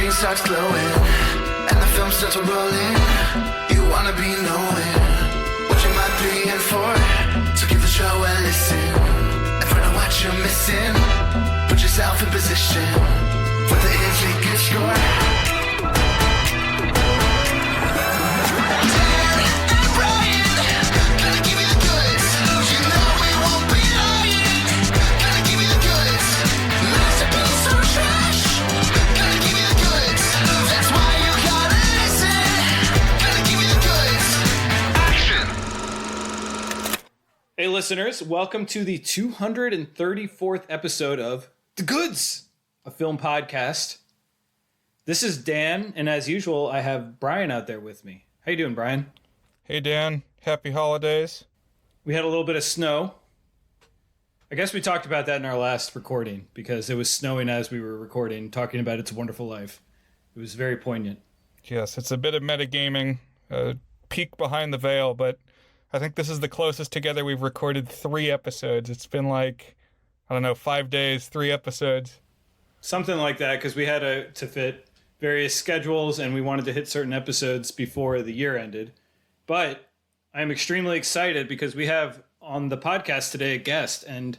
screen starts glowing, and the film starts rolling. You wanna be knowing what you might be in for. So give the show a listen and find out what you're missing. Put yourself in position for the easy good score. Hey listeners, welcome to the 234th episode of The Goods, a film podcast. This is Dan, and as usual, I have Brian out there with me. How you doing, Brian? Hey Dan, happy holidays. We had a little bit of snow. I guess we talked about that in our last recording, because it was snowing as we were recording, talking about It's a Wonderful Life. It was very poignant. Yes, it's a bit of metagaming, a peek behind the veil, but I think this is the closest together we've recorded 3 episodes. It's been like, 5 days, 3 episodes. Something like that, because we had to fit various schedules and we wanted to hit certain episodes before the year ended. But I'm extremely excited because we have on the podcast today a guest and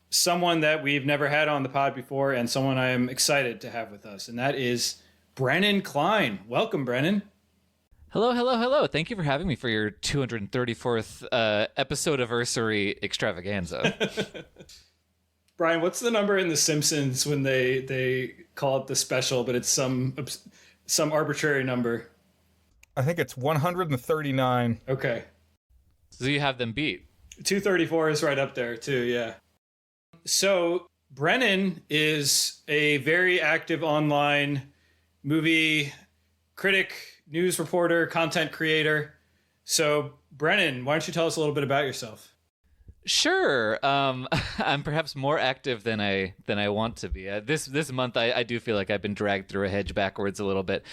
someone that we've never had on the pod before and someone I am excited to have with us. And that is Brennan Klein. Welcome, Brennan. Hello. Thank you for having me for your 234th episode anniversary extravaganza. Brian, what's the number in The Simpsons when they call it the special, but it's some arbitrary number? I think it's 139. Okay. So you have them beat. 234 is right up there too, yeah. So Brennan is a very active online movie critic, news reporter, content creator. So, Brennan, why don't you tell us a little bit about yourself? Sure. I'm perhaps more active than I want to be. This month, I do feel like I've been dragged through a hedge backwards a little bit.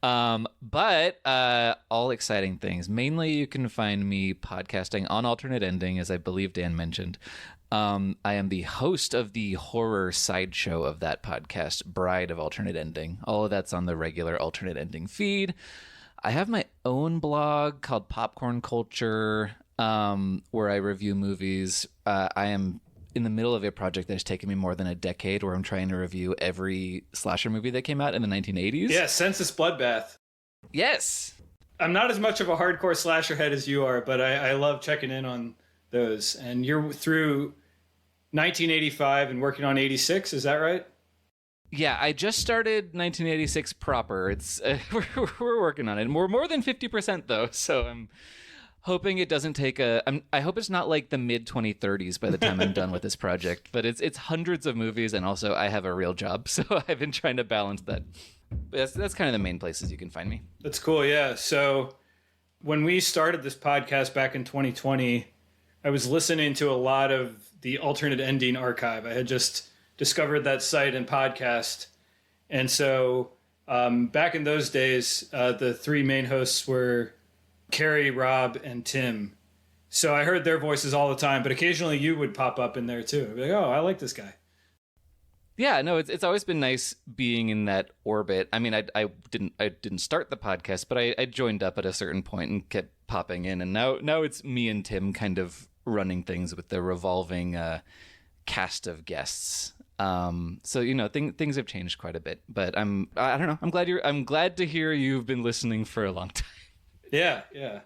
But all exciting things. Mainly, you can find me podcasting on Alternate Ending, as I believe Dan mentioned. I am the host of the horror sideshow of that podcast, Bride of Alternate Ending. All of that's on the regular Alternate Ending feed. I have my own blog called Popcorn Culture, where I review movies. I am in the middle of a project that has taken me more than a decade, where I'm trying to review every slasher movie that came out in the 1980s. Yeah, Census Bloodbath. Yes. I'm not as much of a hardcore slasher head as you are, but I love checking in on those. And you're through 1985 and working on 86, is that right? Yeah, I just started 1986 proper. It's we're working on it. We're more than 50% though, so I'm hoping it doesn't take I hope it's not like the mid 2030s by the time I'm done with this project. But it's hundreds of movies, and also I have a real job, so I've been trying to balance that. But that's kind of the main places you can find me. That's cool, yeah. So when we started this podcast back in 2020, I was listening to a lot of the Alternate Ending archive. I had just discovered that site and podcast. And so back in those days, the 3 main hosts were Carrie, Rob, and Tim. So I heard their voices all the time, but occasionally you would pop up in there too. I'd be like, oh, I like this guy. Yeah, no, it's always been nice being in that orbit. I mean, I didn't start the podcast, but I joined up at a certain point and kept popping in. And now it's me and Tim kind of running things with the revolving cast of guests. So things have changed quite a bit, but I don't know. I'm glad to hear you've been listening for a long time. Yeah.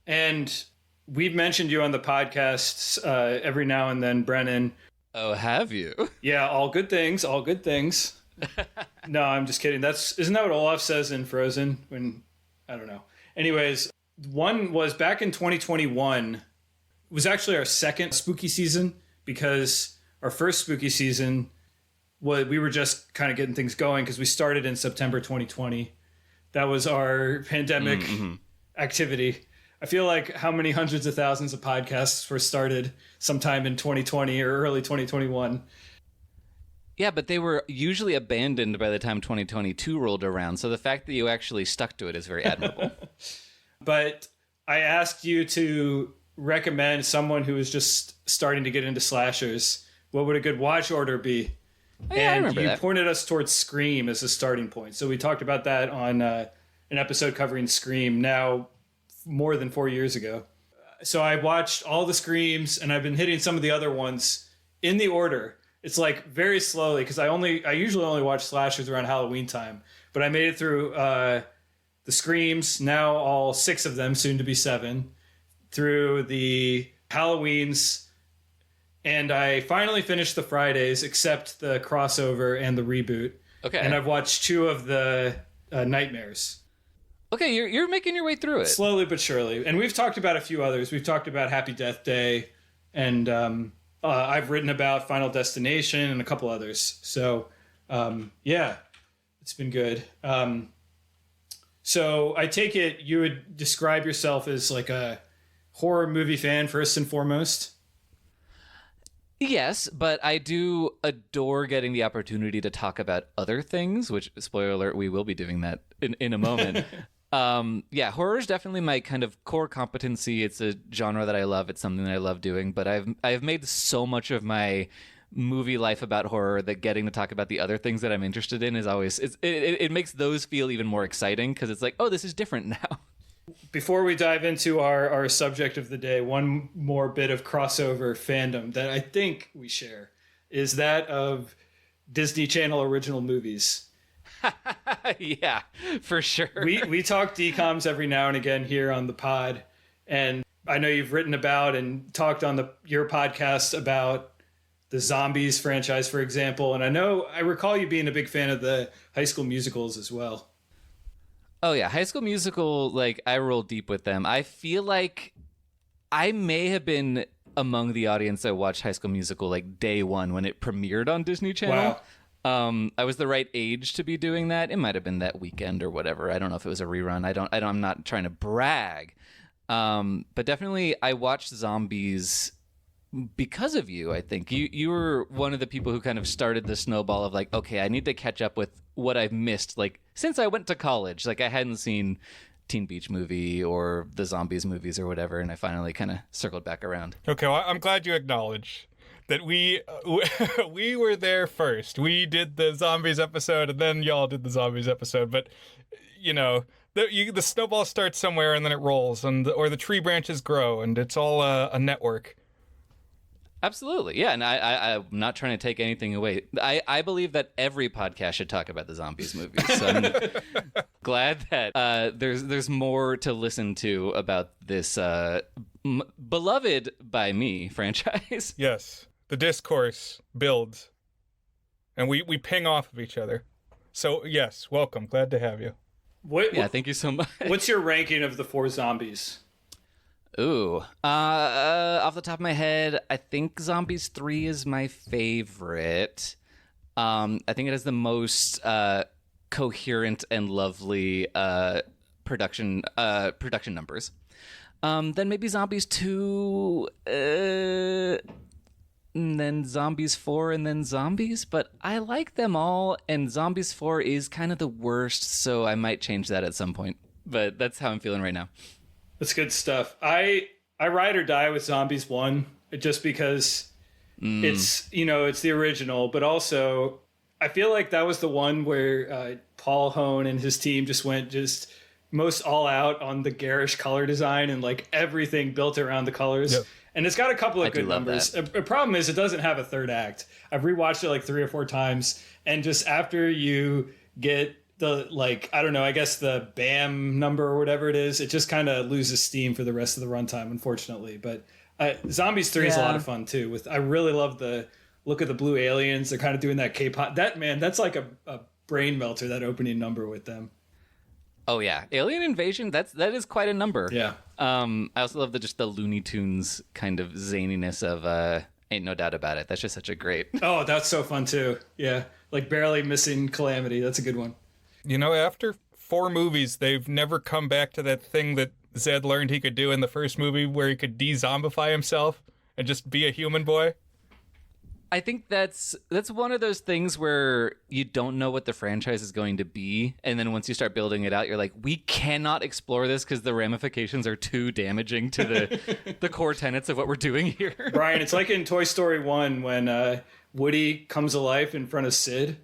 And we've mentioned you on the podcasts every now and then, Brennan. Oh, have you? Yeah, all good things. No, I'm just kidding. Isn't that what Olaf says in Frozen? When I don't know. Anyways, one was back in 2021. It was actually our second spooky season, because our first spooky season, we were just kind of getting things going because we started in September 2020. That was our pandemic activity. I feel like how many hundreds of thousands of podcasts were started sometime in 2020 or early 2021. Yeah, but they were usually abandoned by the time 2022 rolled around. So the fact that you actually stuck to it is very admirable. But I asked you to recommend someone who is just starting to get into slashers. What would a good watch order be? Oh, yeah, I and remember you that. pointed us towards Scream as a starting point. So we talked about that on an episode covering Scream now more than 4 years ago. So I watched all the Screams, and I've been hitting some of the other ones in the order. It's like very slowly, because I usually only watch slashers around Halloween time, but I made it through the Screams, now all 6 of them, soon to be 7, through the Halloweens, and I finally finished the Fridays, except the crossover and the reboot. Okay. And I've watched 2 of the Nightmares. Okay, you're making your way through it. Slowly but surely. And we've talked about a few others. We've talked about Happy Death Day, and I've written about Final Destination and a couple others. So, yeah, it's been good. So I take it you would describe yourself as like a horror movie fan first and foremost? Yes, but I do adore getting the opportunity to talk about other things, which, spoiler alert, we will be doing that in a moment. Yeah, horror is definitely my kind of core competency. It's a genre that I love. It's something that I love doing, but I've made so much of my movie life about horror that getting to talk about the other things that I'm interested in is always, it makes those feel even more exciting, because it's like, oh, this is different now. Before we dive into our subject of the day, one more bit of crossover fandom that I think we share is that of Disney Channel original movies. Yeah, for sure. We talk DComs every now and again here on the pod, and I know you've written about and talked on your podcast about the Zombies franchise, for example, and I recall you being a big fan of the High School Musicals as well. Oh yeah, High School Musical, like, I roll deep with them. I feel like I may have been among the audience that watched High School Musical like day one when it premiered on Disney Channel. Wow. I was the right age to be doing that. It might have been that weekend or whatever. I don't know if it was a rerun. I'm not trying to brag. But definitely I watched Zombies because of you. I think you were one of the people who kind of started the snowball of like, okay, I need to catch up with what I've missed, like, since I went to college. Like, I hadn't seen Teen Beach Movie or the Zombies movies or whatever, and I finally kind of circled back around. Okay, well, I'm glad you acknowledge that we were there first. We did the Zombies episode, and then y'all did the Zombies episode. But, you know, the snowball starts somewhere, and then it rolls, or the tree branches grow, and it's all a network. Absolutely, yeah, and I'm not trying to take anything away. I believe that every podcast should talk about the Zombies movies. So I'm glad that there's more to listen to about this beloved by me franchise. Yes, the discourse builds, and we ping off of each other. So yes, welcome. Glad to have you. Thank you so much. What's your ranking of the 4 Zombies? Ooh. Off the top of my head, I think Zombies 3 is my favorite. I think it has the most coherent and lovely production numbers. Then maybe Zombies 2, and then Zombies 4, and then Zombies. But I like them all, and Zombies 4 is kind of the worst, so I might change that at some point. But that's how I'm feeling right now. That's good stuff. I ride or die with Zombies 1 just because it's the original, but also I feel like that was the one where Paul Hone and his team just went most all out on the garish color design and like everything built around the colors. Yep. And it's got a couple of good numbers. The problem is it doesn't have a third act. I've rewatched it like 3 or 4 times, and just after you get the, like, I don't know, I guess the BAM number or whatever it is, it just kind of loses steam for the rest of the runtime, unfortunately. But Zombies 3 is a lot of fun too. I really love the look of the blue aliens. They're kind of doing that K-pop. That's like a brain melter, that opening number with them. Oh yeah, Alien Invasion. That is quite a number. Yeah. I also love the Looney Tunes kind of zaniness of Ain't No Doubt About It. That's just such a great. Oh, that's so fun too. Yeah, like barely missing Calamity. That's a good one. You know, after 4 movies, they've never come back to that thing that Zed learned he could do in the first movie, where he could de-zombify himself and just be a human boy. I think that's one of those things where you don't know what the franchise is going to be, and then once you start building it out, you're like, we cannot explore this because the ramifications are too damaging to the core tenets of what we're doing here. Brian, it's like in Toy Story 1 when Woody comes alive in front of Sid.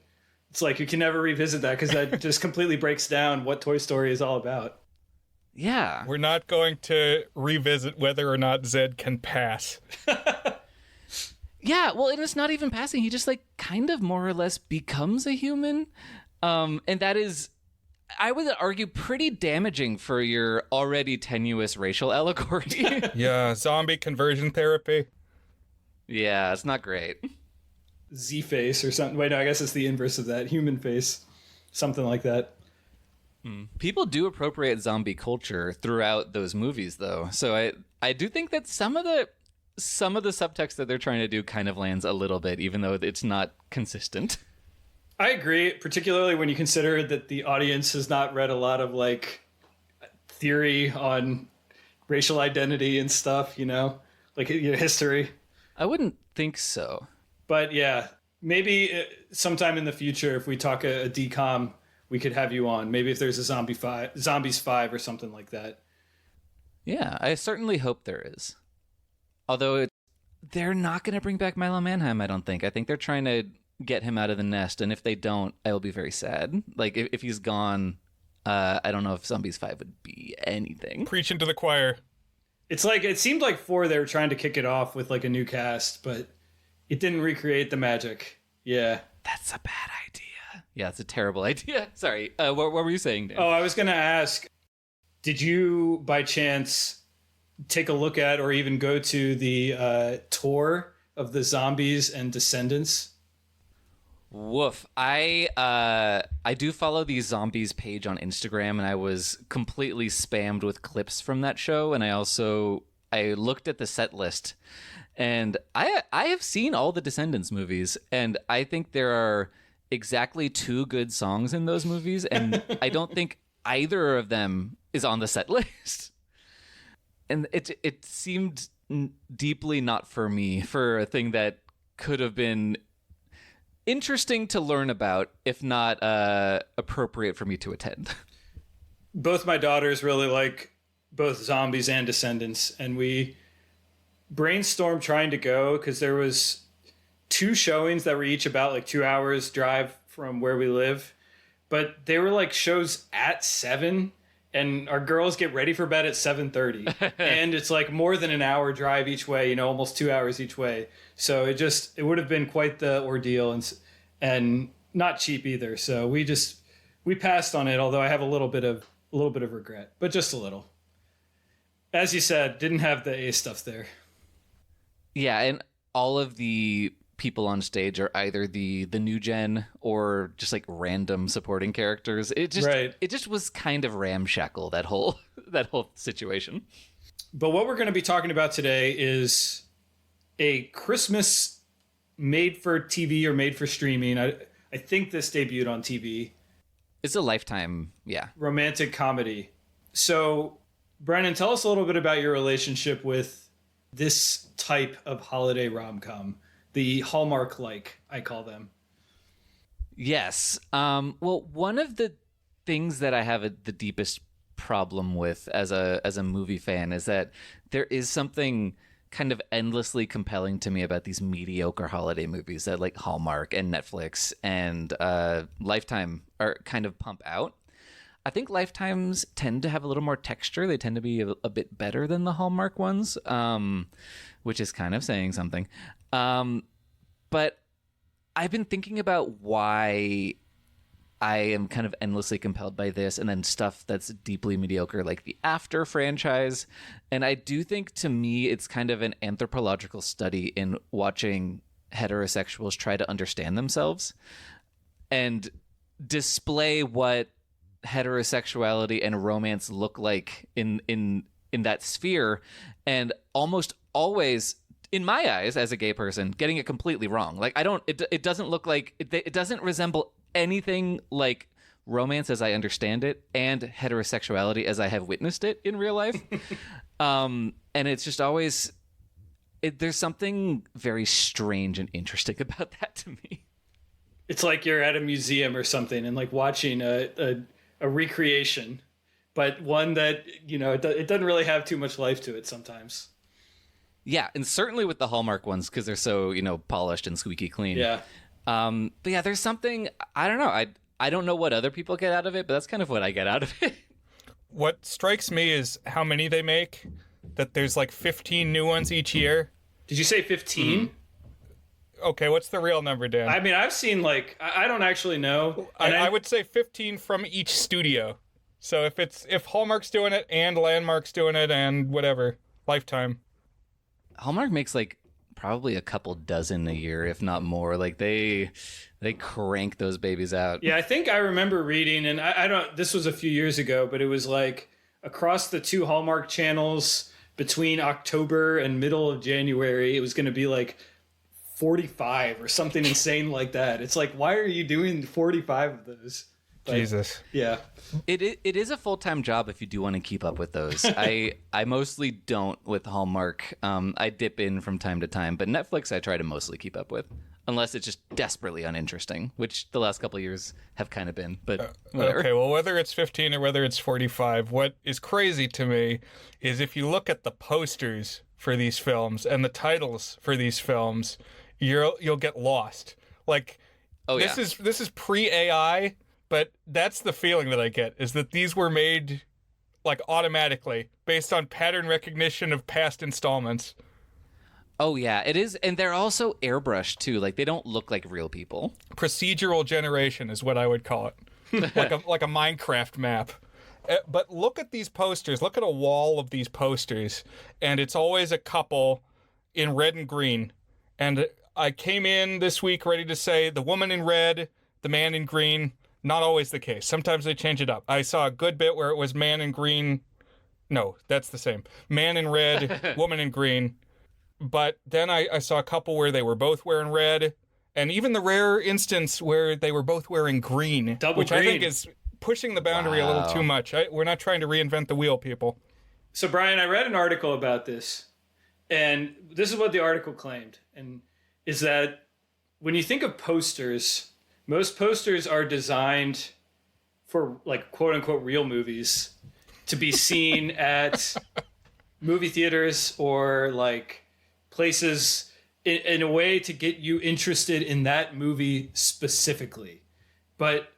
It's like you can never revisit that because that just completely breaks down what Toy Story is all about. Yeah. We're not going to revisit whether or not Zed can pass. Yeah, well, and it's not even passing. He just like kind of more or less becomes a human. And that is, I would argue, pretty damaging for your already tenuous racial allegory. Yeah, zombie conversion therapy. Yeah, it's not great. Z-face or something. Wait, no, I guess it's the inverse of that. Human face. Something like that. People do appropriate zombie culture throughout those movies, though. So I do think that some of the subtext that they're trying to do kind of lands a little bit, even though it's not consistent. I agree, particularly when you consider that the audience has not read a lot of like theory on racial identity and stuff, you know, like history. I wouldn't think so. But yeah, maybe sometime in the future, if we talk a decom, we could have you on. Maybe if there's a Zombies 5 or something like that. Yeah, I certainly hope there is. Although they're not going to bring back Milo Manheim, I don't think. I think they're trying to get him out of the nest, and if they don't, I will be very sad. Like, if he's gone, I don't know if Zombies 5 would be anything. Preaching to the choir. It's like, it seemed like 4, they were trying to kick it off with like a new cast, but it didn't recreate the magic. Yeah. That's a bad idea. Yeah, it's a terrible idea. Sorry. What were you saying, Dan? Oh, I was going to ask, did you by chance take a look at or even go to the tour of the Zombies and Descendants? Woof. I do follow the Zombies page on Instagram, and I was completely spammed with clips from that show, and I looked at the set list, and I have seen all the Descendants movies, and I think there are exactly 2 good songs in those movies, and I don't think either of them is on the set list. And it seemed deeply not for me, for a thing that could have been interesting to learn about, if not appropriate for me to attend. Both my daughters really like both Zombies and Descendants, and we brainstormed trying to go because there was 2 showings that were each about like 2 hours drive from where we live, but they were like shows at 7, and our girls get ready for bed at 7:30, and it's like more than an hour drive each way, you know, almost 2 hours each way. So it would have been quite the ordeal, and not cheap either. So we passed on it, although I have a little bit of regret, but just a little. As you said, didn't have the A stuff there. Yeah, and all of the people on stage are either the new gen or just like random supporting characters. It just was kind of ramshackle, that whole situation. But what we're going to be talking about today is a Christmas made for TV or made for streaming. I think this debuted on TV. It's a Lifetime, yeah. Romantic comedy. So, Brennan, tell us a little bit about your relationship with this type of holiday rom-com. The Hallmark-like, I call them. Yes. Well, one of the things that I have the deepest problem with as a movie fan is that there is something kind of endlessly compelling to me about these mediocre holiday movies that like Hallmark and Netflix and Lifetime are kind of pump out. I think Lifetimes tend to have a little more texture. They tend to be a bit better than the Hallmark ones, which is kind of saying something. But I've been thinking about why I am kind of endlessly compelled by this, and then stuff that's deeply mediocre, like the After franchise. And I do think, to me, it's kind of an anthropological study in watching heterosexuals try to understand themselves and display what heterosexuality and romance look like in that sphere, and almost always, in my eyes as a gay person, getting it completely wrong. Like, it doesn't look like it doesn't resemble anything like romance as I understand it, and heterosexuality as I have witnessed it in real life. And it's just always there's something very strange and interesting about that to me. It's like you're at a museum or something and like watching a recreation, but one that, you know, it doesn't really have too much life to it sometimes. Yeah, and certainly with the Hallmark ones because they're so, polished and squeaky clean. Yeah. But yeah, there's something, I don't know. I don't know what other people get out of it, but that's kind of what I get out of it. What strikes me is how many they make, that there's like 15 new ones each year. Did you say 15? Okay, what's the real number, Dan? I mean, I've seen I don't actually know. I would say 15 from each studio. So if Hallmark's doing it and Landmark's doing it and whatever, Lifetime. Hallmark makes probably a couple dozen a year, if not more. They crank those babies out. Yeah, I think I remember reading, and I don't. This was a few years ago, but it was across the 2 Hallmark channels between October and middle of January, it was going to be 45 or something insane like that. It's why are you doing 45 of those? Jesus. Yeah. It is a full-time job if you do want to keep up with those. I mostly don't with Hallmark. I dip in from time to time, but Netflix I try to mostly keep up with, unless it's just desperately uninteresting, which the last couple of years have kind of been. But whatever. Okay, well, whether it's 15 or whether it's 45, what is crazy to me is if you look at the posters for these films and the titles for these films, you'll get lost. This is pre-AI. But that's the feeling that I get, is that these were made automatically based on pattern recognition of past installments. Oh yeah, it is, and they're also airbrushed too. They don't look like real people. Procedural generation is what I would call it, like a Minecraft map. But look at these posters. Look at a wall of these posters, and it's always a couple in red and green. And I came in this week ready to say the woman in red, the man in green. Not always the case. Sometimes they change it up. I saw a good bit where it was man in green. No, that's the same. Man in red, woman in green. But then I saw a couple where they were both wearing red. And even the rare instance where they were both wearing green. Double which green. I think is pushing the boundary a little too much. We're not trying to reinvent the wheel, people. So, Brian, I read an article about this. And this is what the article claimed. And is that when you think of posters, most posters are designed for quote unquote real movies to be seen at movie theaters or places in a way to get you interested in that movie specifically. But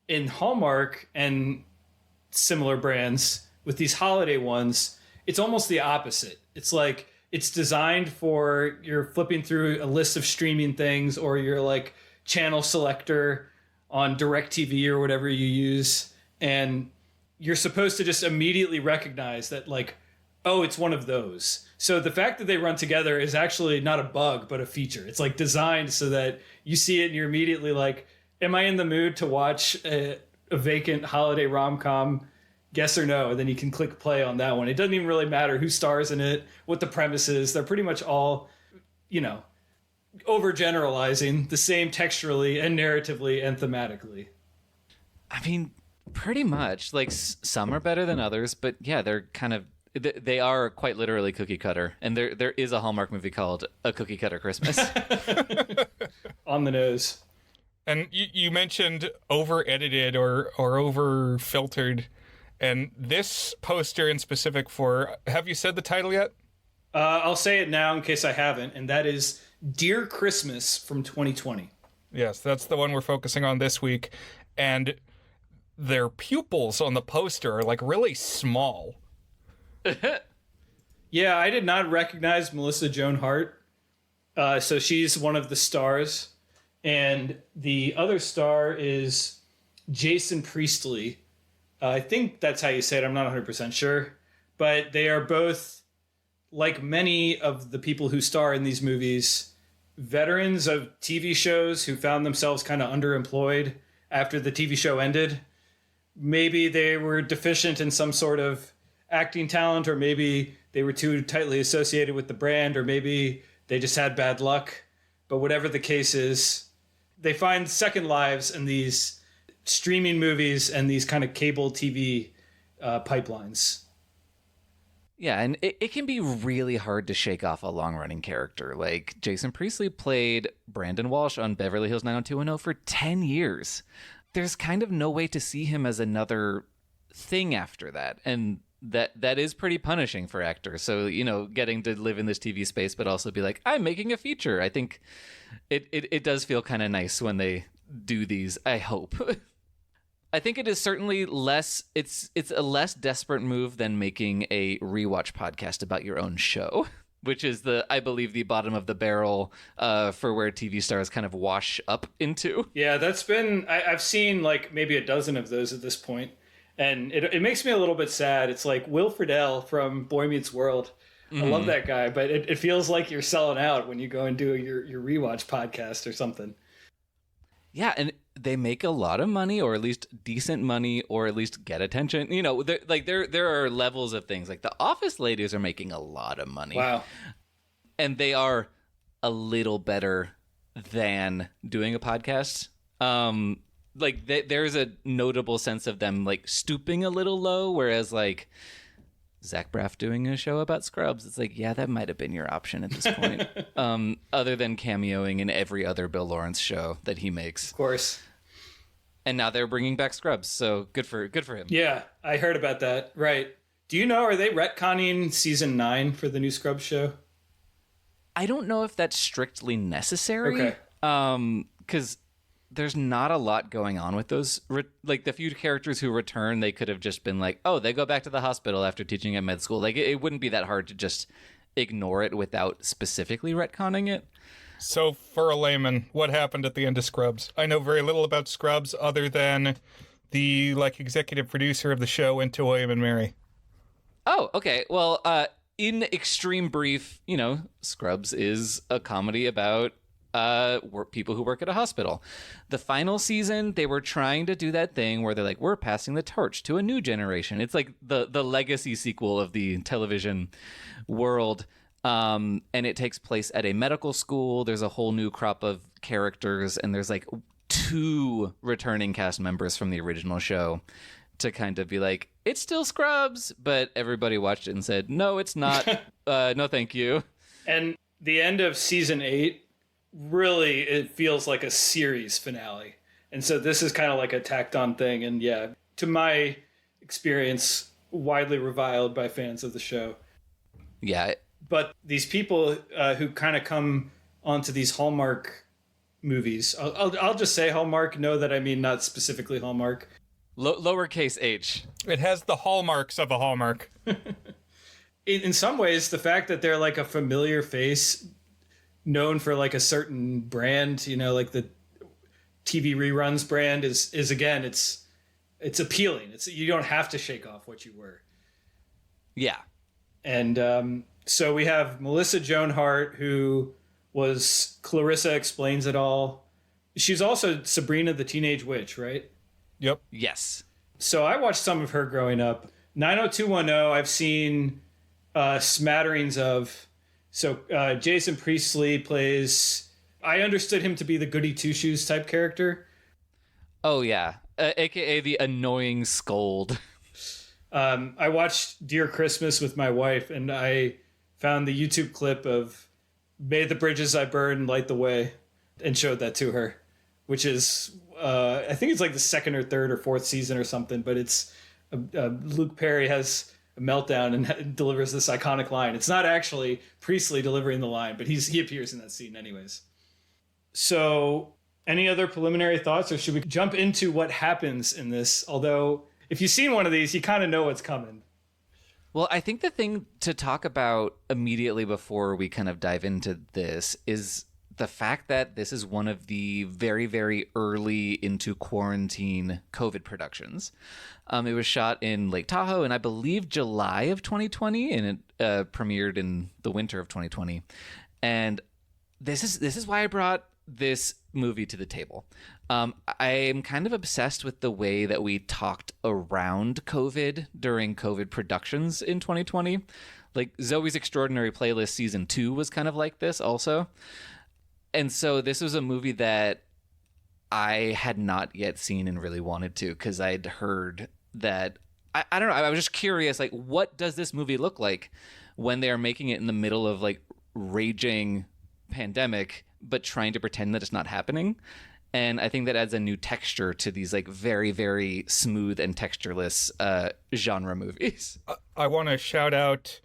in Hallmark and similar brands with these holiday ones, it's almost the opposite. It's it's designed for you're flipping through a list of streaming things, or you're channel selector on DirecTV or whatever you use, and you're supposed to just immediately recognize that oh, it's one of those. So the fact that they run together is actually not a bug but a feature. It's designed so that you see it and you're immediately am I in the mood to watch a vacant holiday rom-com? Yes or no, and then you can click play on that one. It doesn't even really matter who stars in it, what the premise is. They're pretty much all overgeneralizing the same texturally and narratively and thematically. I mean, pretty much. Some are better than others, but yeah, they are quite literally cookie cutter. And there is a Hallmark movie called A Cookie Cutter Christmas. On the nose. And you mentioned over-edited or over-filtered. And this poster in specific have you said the title yet? I'll say it now in case I haven't, and that is Dear Christmas from 2020. Yes, that's the one we're focusing on this week. And their pupils on the poster are really small. Yeah, I did not recognize Melissa Joan Hart. So she's one of the stars. And the other star is Jason Priestley. I think that's how you say it. I'm not 100% sure. But they are both, like many of the people who star in these movies, veterans of TV shows who found themselves kind of underemployed after the TV show ended. Maybe they were deficient in some sort of acting talent, or maybe they were too tightly associated with the brand, or maybe they just had bad luck. But whatever the case is, they find second lives in these streaming movies and these kind of cable TV pipelines. Yeah, and it can be really hard to shake off a long-running character. Jason Priestley played Brandon Walsh on Beverly Hills 90210 for 10 years. There's kind of no way to see him as another thing after that. And that is pretty punishing for actors. So, getting to live in this TV space, but also be like, I'm making a feature. I think it does feel kind of nice when they do these, I hope. I think it is certainly it's a less desperate move than making a rewatch podcast about your own show, which is I believe the bottom of the barrel for where TV stars kind of wash up into. Yeah, that's been, I've seen like maybe a dozen of those at this point. And it makes me a little bit sad. It's like Will Friedle from Boy Meets World. I love that guy, but it feels like you're selling out when you go and do your rewatch podcast or something. Yeah, and they make a lot of money, or at least decent money, or at least get attention. There are levels of things. Like the Office ladies are making a lot of money. Wow. And they are a little better than doing a podcast. There's a notable sense of them like stooping a little low, whereas like Zach Braff doing a show about Scrubs, it's like, yeah, that might have been your option at this point. Other than cameoing in every other Bill Lawrence show that he makes, Of course. And now they're bringing back Scrubs, so good for him. Yeah, I heard about that. Right. Do you know, are they retconning season 9 for the new Scrubs show? I don't know if that's strictly necessary. Okay. Because there's not a lot going on with those. Like the few characters who return, they could have just been like, oh, they go back to the hospital after teaching at med school. Like it wouldn't be that hard to just ignore it without specifically retconning it. So for a layman, what happened at the end of Scrubs? I know very little about Scrubs other than the executive producer of the show went to William and Mary. Oh, okay. Well, in extreme brief, Scrubs is a comedy about people who work at a hospital. The final season, they were trying to do that thing where they're like, we're passing the torch to a new generation. It's like the legacy sequel of the television world. And it takes place at a medical school. There's a whole new crop of characters, and there's like 2 returning cast members from the original show to kind of be like, it's still Scrubs, but everybody watched it and said, no, it's not. No, thank you. And the end of season 8, really, it feels like a series finale. And so this is kind of like a tacked on thing. And yeah, to my experience, widely reviled by fans of the show. Yeah. But these people who kind of come onto these Hallmark movies, I'll just say Hallmark, know that I mean not specifically Hallmark. Lowercase h. It has the hallmarks of a Hallmark. In some ways, the fact that they're like a familiar face known for like a certain brand, like the TV reruns brand is again, it's appealing. You don't have to shake off what you were. Yeah. And so we have Melissa Joan Hart, who was Clarissa Explains It All. She's also Sabrina the Teenage Witch, right? Yep. Yes. So I watched some of her growing up. 90210, I've seen smatterings of. So Jason Priestley plays, I understood him to be the goody two-shoes type character. Oh, yeah. AKA the annoying scold. I watched Dear Christmas with my wife, and I found the YouTube clip of May the Bridges I Burn Light the Way and showed that to her, which is, I think it's like the 2nd or 3rd or 4th season or something, but it's Luke Perry has a meltdown and delivers this iconic line. It's not actually Priestley delivering the line, but he appears in that scene anyways. So any other preliminary thoughts, or should we jump into what happens in this? Although if you've seen one of these, you kind of know what's coming. Well, I think the thing to talk about immediately before we kind of dive into this is the fact that this is one of the very, very early into quarantine COVID productions. It was shot in Lake Tahoe in, I believe, July of 2020, and it premiered in the winter of 2020. And this is why I brought this movie to the table. I am kind of obsessed with the way that we talked around COVID during COVID productions in 2020. Like Zoe's Extraordinary Playlist season 2 was kind of like this also. And so this was a movie that I had not yet seen and really wanted to, because I'd heard that, I don't know, I was just curious, like, what does this movie look like when they are making it in the middle of like raging pandemic, but trying to pretend that it's not happening? And I think that adds a new texture to these like very, very smooth and textureless genre movies. I want to shout out,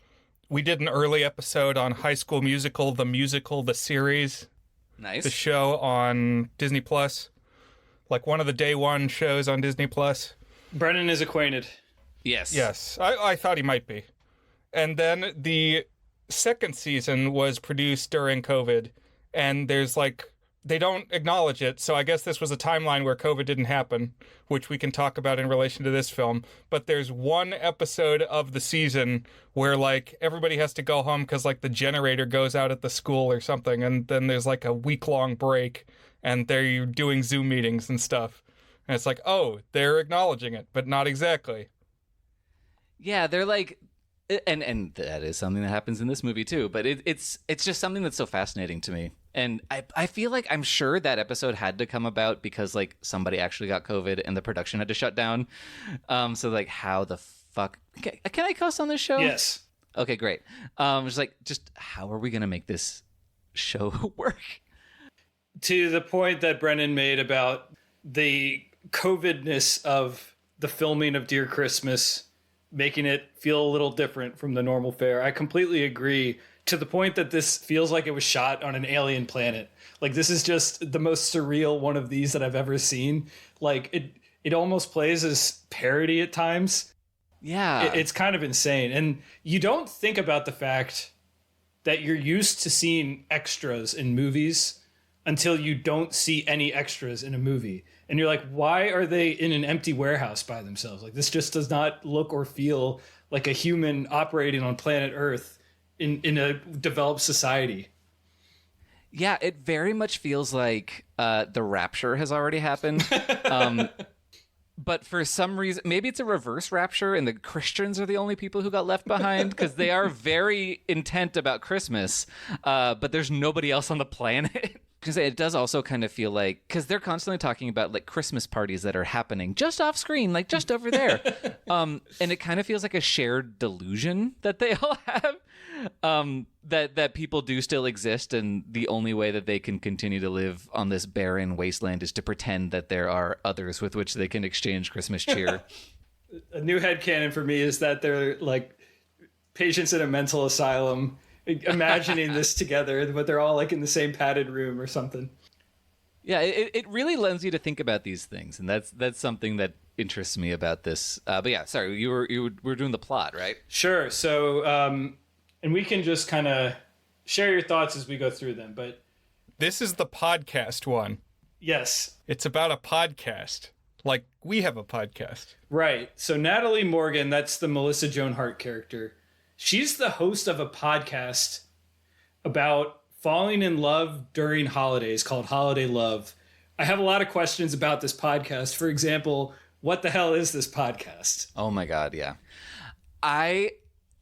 we did an early episode on High School Musical, the series. Nice. The show on Disney Plus. Like one of the day one shows on Disney Plus. Brennan is acquainted. Yes. Yes, I thought he might be. And then the second season was produced during COVID, and there's like, they don't acknowledge it, so I guess this was a timeline where COVID didn't happen, which we can talk about in relation to this film. But there's one episode of the season where like everybody has to go home because like the generator goes out at the school or something, and then there's like a week-long break, and they're doing Zoom meetings and stuff. And it's like, oh, they're acknowledging it, but not exactly. Yeah, they're like, and that is something that happens in this movie too. But it's just something that's so fascinating to me. And I feel like I'm sure that episode had to come about because like somebody actually got COVID and the production had to shut down. So like, how the fuck can I cuss on this show? Yes. Okay, great. Just how are we gonna make this show work? To the point that Brennan made about the COVID-ness of the filming of Dear Christmas, making it feel a little different from the normal fare. I completely agree, to the point that this feels like it was shot on an alien planet. Like, this is just the most surreal one of these that I've ever seen. Like, it almost plays as parody at times. Yeah. It's kind of insane. And you don't think about the fact that you're used to seeing extras in movies until you don't see any extras in a movie. And you're like, why are they in an empty warehouse by themselves? Like, this just does not look or feel like a human operating on planet Earth in a developed society. Yeah, it very much feels like the rapture has already happened. But for some reason, maybe it's a reverse rapture and the Christians are the only people who got left behind because they are very intent about Christmas, but there's nobody else on the planet. Because it does also kind of feel like, because they're constantly talking about like Christmas parties that are happening just off screen, like just over there. And it kind of feels like a shared delusion that they all have, that people do still exist. And the only way that they can continue to live on this barren wasteland is to pretend that there are others with which they can exchange Christmas cheer. A new headcanon for me is that they're like patients in a mental asylum imagining this together, but they're all like in the same padded room or something. Yeah, it really lends you to think about these things, and that's something that interests me about this. But yeah, sorry, you were doing the plot, right? Sure. So, and we can just kind of share your thoughts as we go through them. But this is the podcast one. Yes, it's about a podcast. Like we have a podcast, right? So Natalie Morgan, that's the Melissa Joan Hart character. She's the host of a podcast about falling in love during holidays called Holiday Love. I have a lot of questions about this podcast. For example, what the hell is this podcast? Oh my God, yeah.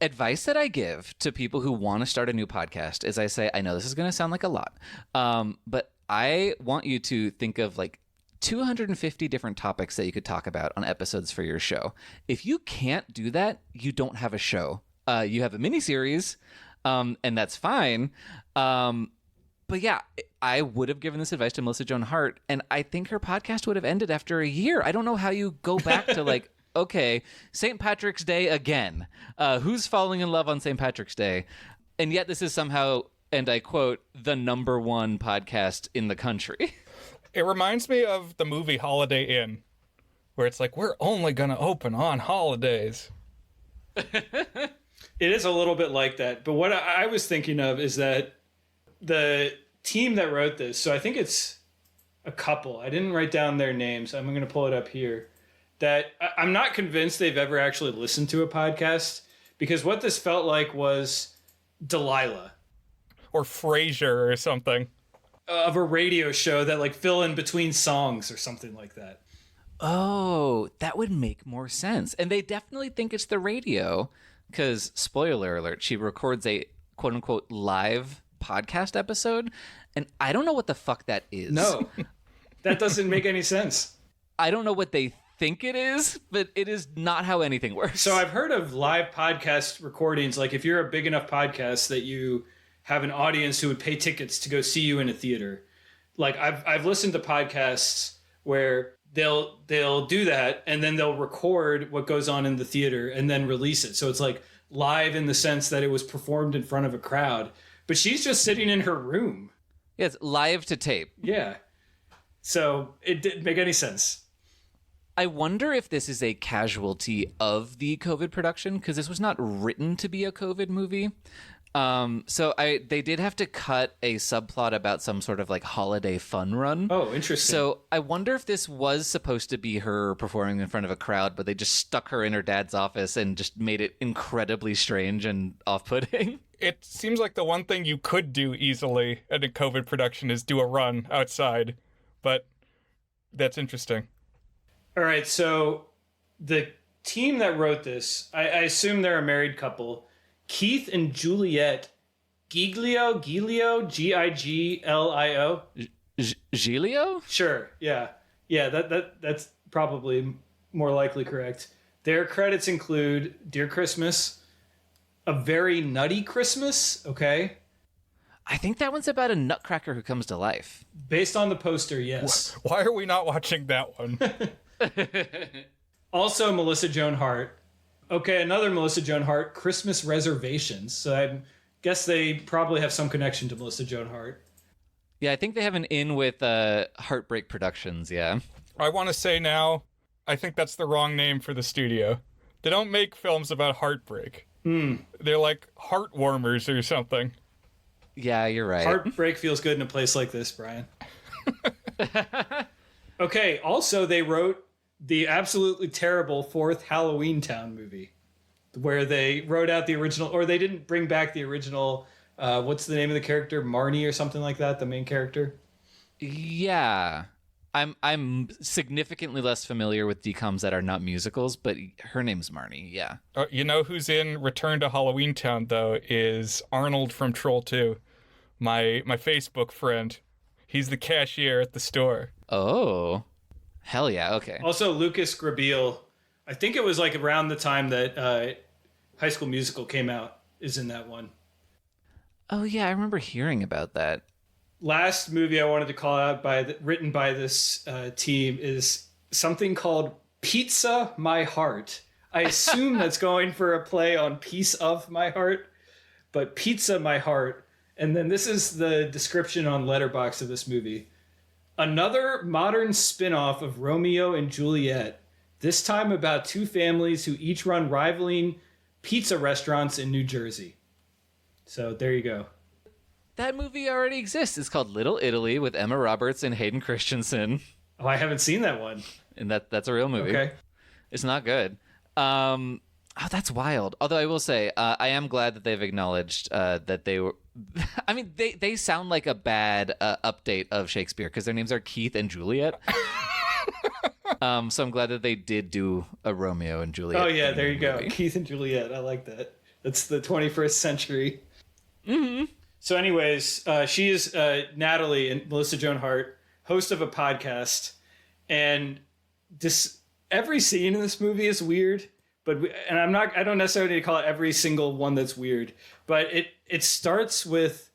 Advice that I give to people who want to start a new podcast is I say, I know this is going to sound like a lot, but I want you to think of like 250 different topics that you could talk about on episodes for your show. If you can't do that, you don't have a show. You have a miniseries, and that's fine. But yeah, I would have given this advice to Melissa Joan Hart, and I think her podcast would have ended after a year. I don't know how you go back to like, okay, St. Patrick's Day again. Who's falling in love on St. Patrick's Day? And yet this is somehow, and I quote, the #1 podcast in the country. It reminds me of the movie Holiday Inn, where it's like, we're only going to open on holidays. It is a little bit like that. But what I was thinking of is that the team that wrote this, so I think it's a couple. I didn't write down their names. I'm going to pull it up here. That I'm not convinced they've ever actually listened to a podcast, because what this felt like was Delilah. Or Frasier or something. Of a radio show that like fill in between songs or something like that. Oh, that would make more sense. And they definitely think it's the radio. Because, spoiler alert, she records a quote-unquote live podcast episode, and I don't know what the fuck that is. No, that doesn't make any sense. I don't know what they think it is, but it is not how anything works. So I've heard of live podcast recordings, like if you're a big enough podcast that you have an audience who would pay tickets to go see you in a theater, Like I've listened to podcasts where they'll do that and then they'll record what goes on in the theater and then release it. So it's like live in the sense that it was performed in front of a crowd, but she's just sitting in her room. Yeah, it's live to tape. Yeah. So it didn't make any sense. I wonder if this is a casualty of the COVID production, because this was not written to be a COVID movie. So they did have to cut a subplot about some sort of like holiday fun run. Oh, interesting. So I wonder if this was supposed to be her performing in front of a crowd, but they just stuck her in her dad's office and just made it incredibly strange and off-putting. It seems like the one thing you could do easily at a COVID production is do a run outside, but that's interesting. All right, so the team that wrote this, I assume they're a married couple. Keith and Juliet Giglio, Giglio? Giglio? Sure, yeah. Yeah, that's probably more likely correct. Their credits include Dear Christmas, A Very Nutty Christmas, okay? I think that one's about a nutcracker who comes to life. Based on the poster, yes. Why are we not watching that one? Also, Melissa Joan Hart. Okay, another Melissa Joan Hart, Christmas Reservations. So I guess they probably have some connection to Melissa Joan Hart. Yeah, I think they have an in with Heartbreak Productions, yeah. I want to say now, I think that's the wrong name for the studio. They don't make films about heartbreak. They're like heartwarmers or something. Yeah, you're right. Heartbreak feels good in a place like this, Brian. Okay, also they wrote the absolutely terrible fourth Halloween Town movie, where they wrote out the original, or they didn't bring back the original, what's the name of the character? Marnie or something like that, the main character? Yeah. I'm significantly less familiar with DComs that are not musicals, but her name's Marnie, yeah. You know who's in Return to Halloween Town, though, is Arnold from Troll 2, my Facebook friend. He's the cashier at the store. Oh. Hell yeah, okay. Also, Lucas Grabeel, I think it was like around the time that High School Musical came out, is in that one. Oh yeah, I remember hearing about that. Last movie I wanted to call out written by this team is something called Pizza My Heart. I assume that's going for a play on Piece of My Heart, but Pizza My Heart. And then this is the description on Letterboxd of this movie. Another modern spin-off of Romeo and Juliet, this time about two families who each run rivaling pizza restaurants in New Jersey. So there you go. That movie already exists. It's called Little Italy with Emma Roberts and Hayden Christensen. Oh, I haven't seen that one. And that's a real movie. Okay. It's not good. Oh, that's wild. Although I will say, I am glad that they've acknowledged that they were... I mean, they sound like a bad update of Shakespeare because their names are Keith and Juliet. So I'm glad that they did do a Romeo and Juliet. Oh, yeah, there you go. movie. Keith and Juliet. I like that. That's the 21st century. Mm-hmm. So anyways, she is Natalie and Melissa Joan Hart, host of a podcast. And every scene in this movie is weird. I don't necessarily need to call it every single one that's weird, but it starts with,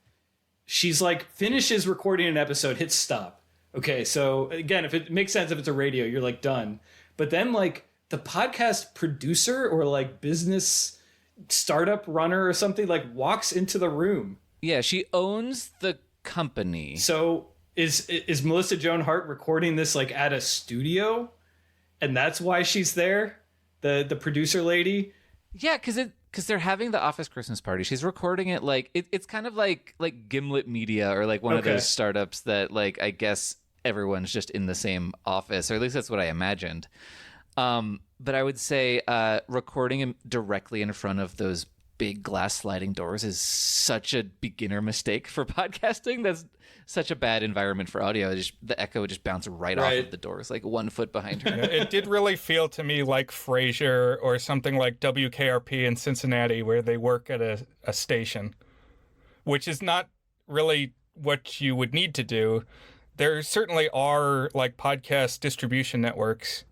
she's like, finishes recording an episode, hits stop. Okay, so again, if it makes sense, if it's a radio, you're like done. But then like the podcast producer or like business startup runner or something like walks into the room. Yeah, she owns the company. So is Melissa Joan Hart recording this like at a studio, and that's why she's there? The producer lady? Yeah, because they're having the office Christmas party. She's recording it like it's kind of like Gimlet Media or like one of those startups that like I guess everyone's just in the same office, or at least that's what I imagined. But I would say recording directly in front of those big glass sliding doors is such a beginner mistake for podcasting. That's such a bad environment for audio. The echo would just bounce right off of the doors, like 1 foot behind her. It did really feel to me like Frasier or something like WKRP in Cincinnati, where they work at a station, which is not really what you would need to do. There certainly are like podcast distribution networks,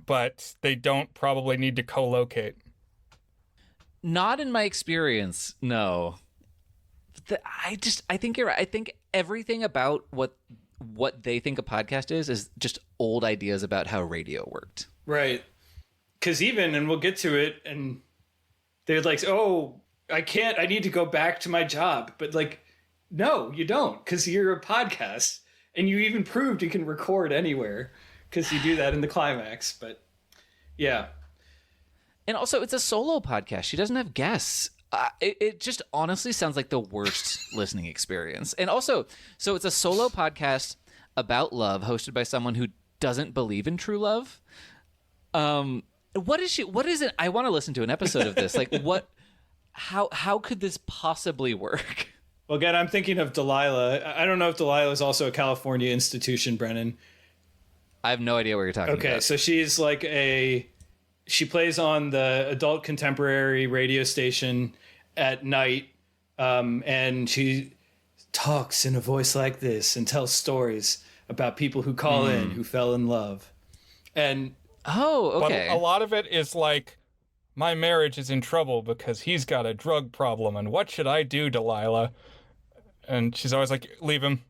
but they don't probably need to co-locate. Not in my experience, no. I think you're right. I think everything about what what they think a podcast is just old ideas about how radio worked. Right. Because and we'll get to it, and they're like, oh, I need to go back to my job. But like, no, you don't, because you're a podcast. And you even proved you can record anywhere because you do that in the climax. But yeah. And also, it's a solo podcast. She doesn't have guests. It just honestly sounds like the worst listening experience. And also, so it's a solo podcast about love hosted by someone who doesn't believe in true love. What is it? I want to listen to an episode of this. Like, how could this possibly work? Well, again, I'm thinking of Delilah. I don't know if Delilah is also a California institution, Brennan. I have no idea what you're talking about. Okay, so she's like she plays on the adult contemporary radio station at night, and she talks in a voice like this and tells stories about people who call in who fell in love. And okay. But a lot of it is like, my marriage is in trouble because he's got a drug problem, and what should I do, Delilah? And she's always like, leave him.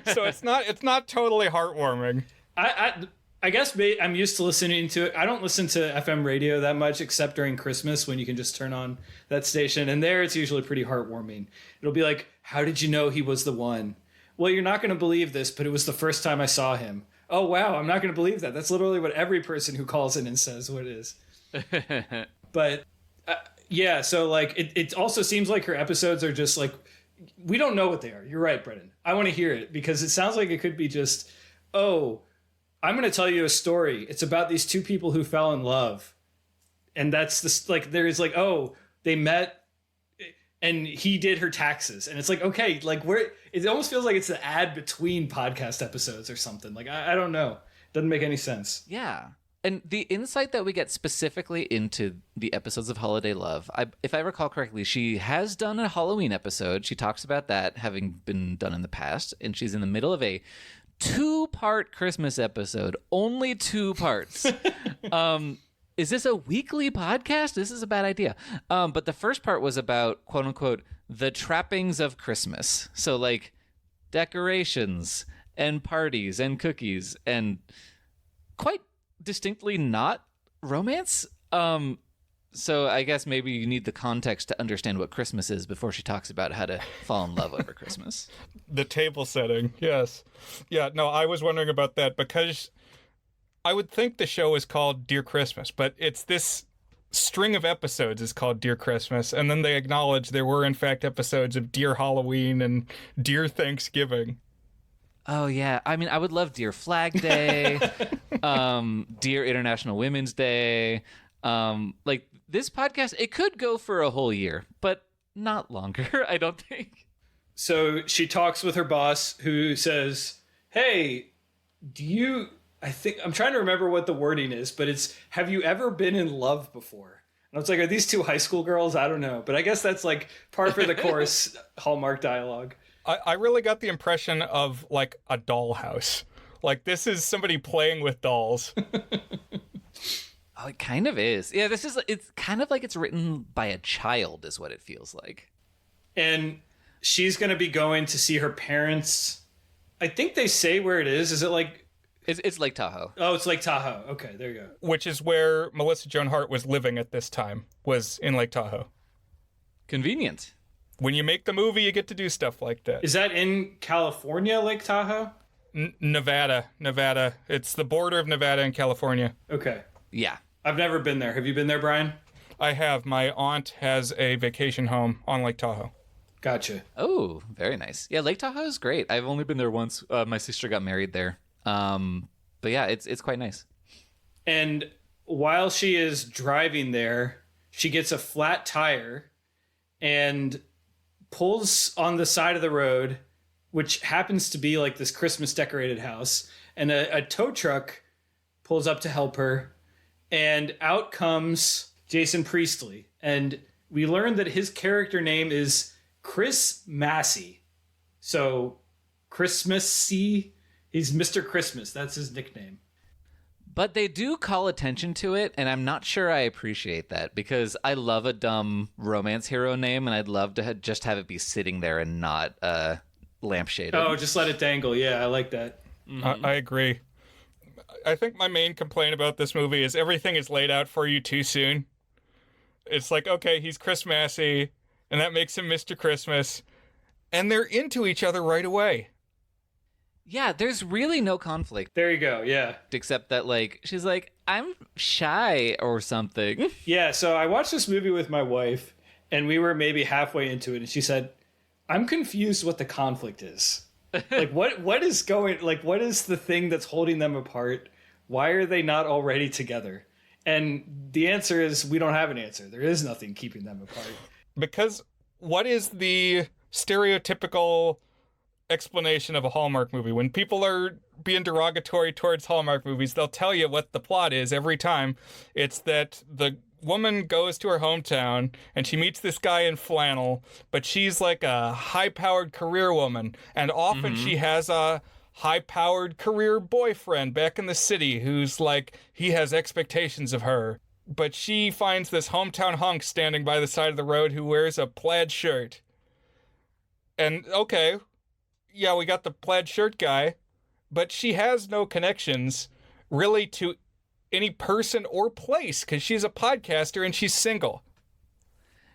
So it's not totally heartwarming. I guess I'm used to listening to it. I don't listen to FM radio that much except during Christmas when you can just turn on that station. And there it's usually pretty heartwarming. It'll be like, how did you know he was the one? Well, you're not going to believe this, but it was the first time I saw him. Oh, wow, I'm not going to believe that. That's literally what every person who calls in and says what it is. But yeah, so like it also seems like her episodes are just like, we don't know what they are. You're right, Brennan. I want to hear it because it sounds like it could be just, oh, I'm going to tell you a story. It's about these two people who fell in love. And that's this, like, there's like, oh, they met and he did her taxes. And it's like, okay, like it almost feels like it's the ad between podcast episodes or something. Like, I don't know. Doesn't make any sense. Yeah. And the insight that we get specifically into the episodes of Holiday Love, if I recall correctly, she has done a Halloween episode. She talks about that having been done in the past. And she's in the middle of a 2-part Christmas episode. Only 2 parts. Is this a weekly podcast? This is a bad idea. But the first part was about, quote unquote, the trappings of Christmas. So like decorations and parties and cookies and quite distinctly not romance. So I guess maybe you need the context to understand what Christmas is before she talks about how to fall in love over Christmas. The table setting, yes. Yeah, no, I was wondering about that because I would think the show is called Dear Christmas, but it's this string of episodes is called Dear Christmas, and then they acknowledge there were in fact episodes of Dear Halloween and Dear Thanksgiving. Oh, yeah. I mean, I would love Dear Flag Day, Dear International Women's Day. Like, this podcast, it could go for a whole year, but not longer, I don't think. So she talks with her boss who says, hey, I'm trying to remember what the wording is, but it's, have you ever been in love before? And I was like, are these 2 high school girls? I don't know. But I guess that's like par for the course Hallmark dialogue. I really got the impression of like a dollhouse. Like this is somebody playing with dolls. Oh, it kind of is. Yeah, it's kind of like it's written by a child is what it feels like. And she's going to be going to see her parents. I think they say where it is. Is it like... It's Lake Tahoe. Oh, it's Lake Tahoe. Okay, there you go. Which is where Melissa Joan Hart was living at this time, was in Lake Tahoe. Convenient. When you make the movie, you get to do stuff like that. Is that in California, Lake Tahoe? Nevada. It's the border of Nevada and California. Okay. Yeah. I've never been there. Have you been there, Brian? I have. My aunt has a vacation home on Lake Tahoe. Gotcha. Oh, very nice. Yeah, Lake Tahoe is great. I've only been there once. My sister got married there. But yeah, it's quite nice. And while she is driving there, she gets a flat tire and pulls on the side of the road, which happens to be like this Christmas decorated house. And a tow truck pulls up to help her. And out comes Jason Priestley. And we learned that his character name is Chris Massey. So Christmassy. He's Mr. Christmas. That's his nickname. But they do call attention to it, and I'm not sure I appreciate that because I love a dumb romance hero name, and I'd love to just have it be sitting there and not lampshaded. Oh, just let it dangle. Yeah, I like that. I agree. I think my main complaint about this movie is everything is laid out for you too soon. It's like, okay, he's Christmassy, and that makes him Mr. Christmas, and they're into each other right away. Yeah, there's really no conflict. There you go. Yeah. Except that, like, she's like, I'm shy or something. Yeah, so I watched this movie with my wife, and we were maybe halfway into it, and she said, I'm confused what the conflict is. Like, what is the thing that's holding them apart? Why are they not already together? And the answer is, we don't have an answer. There is nothing keeping them apart. Because what is the stereotypical explanation of a Hallmark movie? When people are being derogatory towards Hallmark movies, they'll tell you what the plot is every time. It's that the woman goes to her hometown and she meets this guy in flannel, but she's like a high-powered career woman, and often she has a high-powered career boyfriend back in the city who's like, he has expectations of her. But she finds this hometown hunk standing by the side of the road who wears a plaid shirt. And okay, yeah, we got the plaid shirt guy, but she has no connections really to any person or place because she's a podcaster and she's single.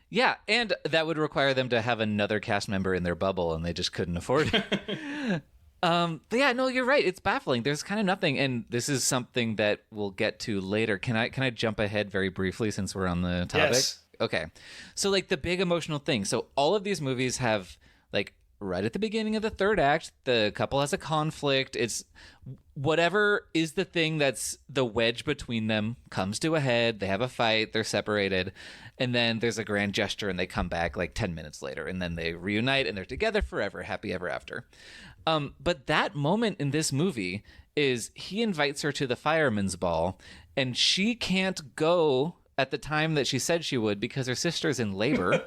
Yeah, and that would require them to have another cast member in their bubble, and they just couldn't afford it. But yeah, no, you're right. It's baffling. There's kind of nothing, and this is something that we'll get to later. Can I jump ahead very briefly since we're on the topic? Yes. Okay. So, like, the big emotional thing. So all of these movies have, like, right at the beginning of the third act, the couple has a conflict. It's whatever is the thing that's the wedge between them comes to a head. They have a fight. They're separated. And then there's a grand gesture, and they come back like 10 minutes later. And then they reunite, and they're together forever, happy ever after. But that moment in this movie is he invites her to the fireman's ball, and she can't go at the time that she said she would because her sister's in labor.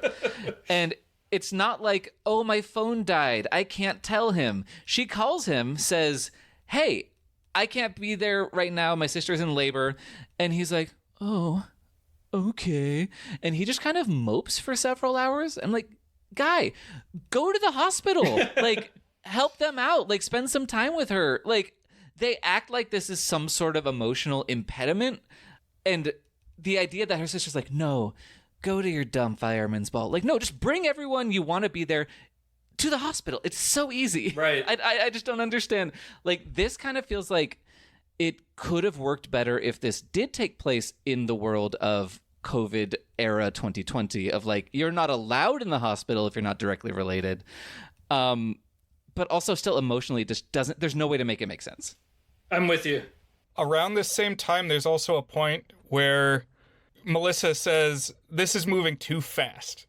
And it's not like, oh, my phone died, I can't tell him. She calls him, says, hey, I can't be there right now, my sister's in labor. And he's like, oh, okay. And he just kind of mopes for several hours. I'm like, guy, go to the hospital. Like, help them out. Like, spend some time with her. Like, they act like this is some sort of emotional impediment. And the idea that her sister's like, no, go to your dumb fireman's ball. Like, no, just bring everyone you want to be there to the hospital. It's so easy. Right. I just don't understand. Like, this kind of feels like it could have worked better if this did take place in the world of COVID era 2020 of, like, you're not allowed in the hospital if you're not directly related. But also still emotionally just doesn't, there's no way to make it make sense. I'm with you. Around this same time, there's also a point where Melissa says, this is moving too fast.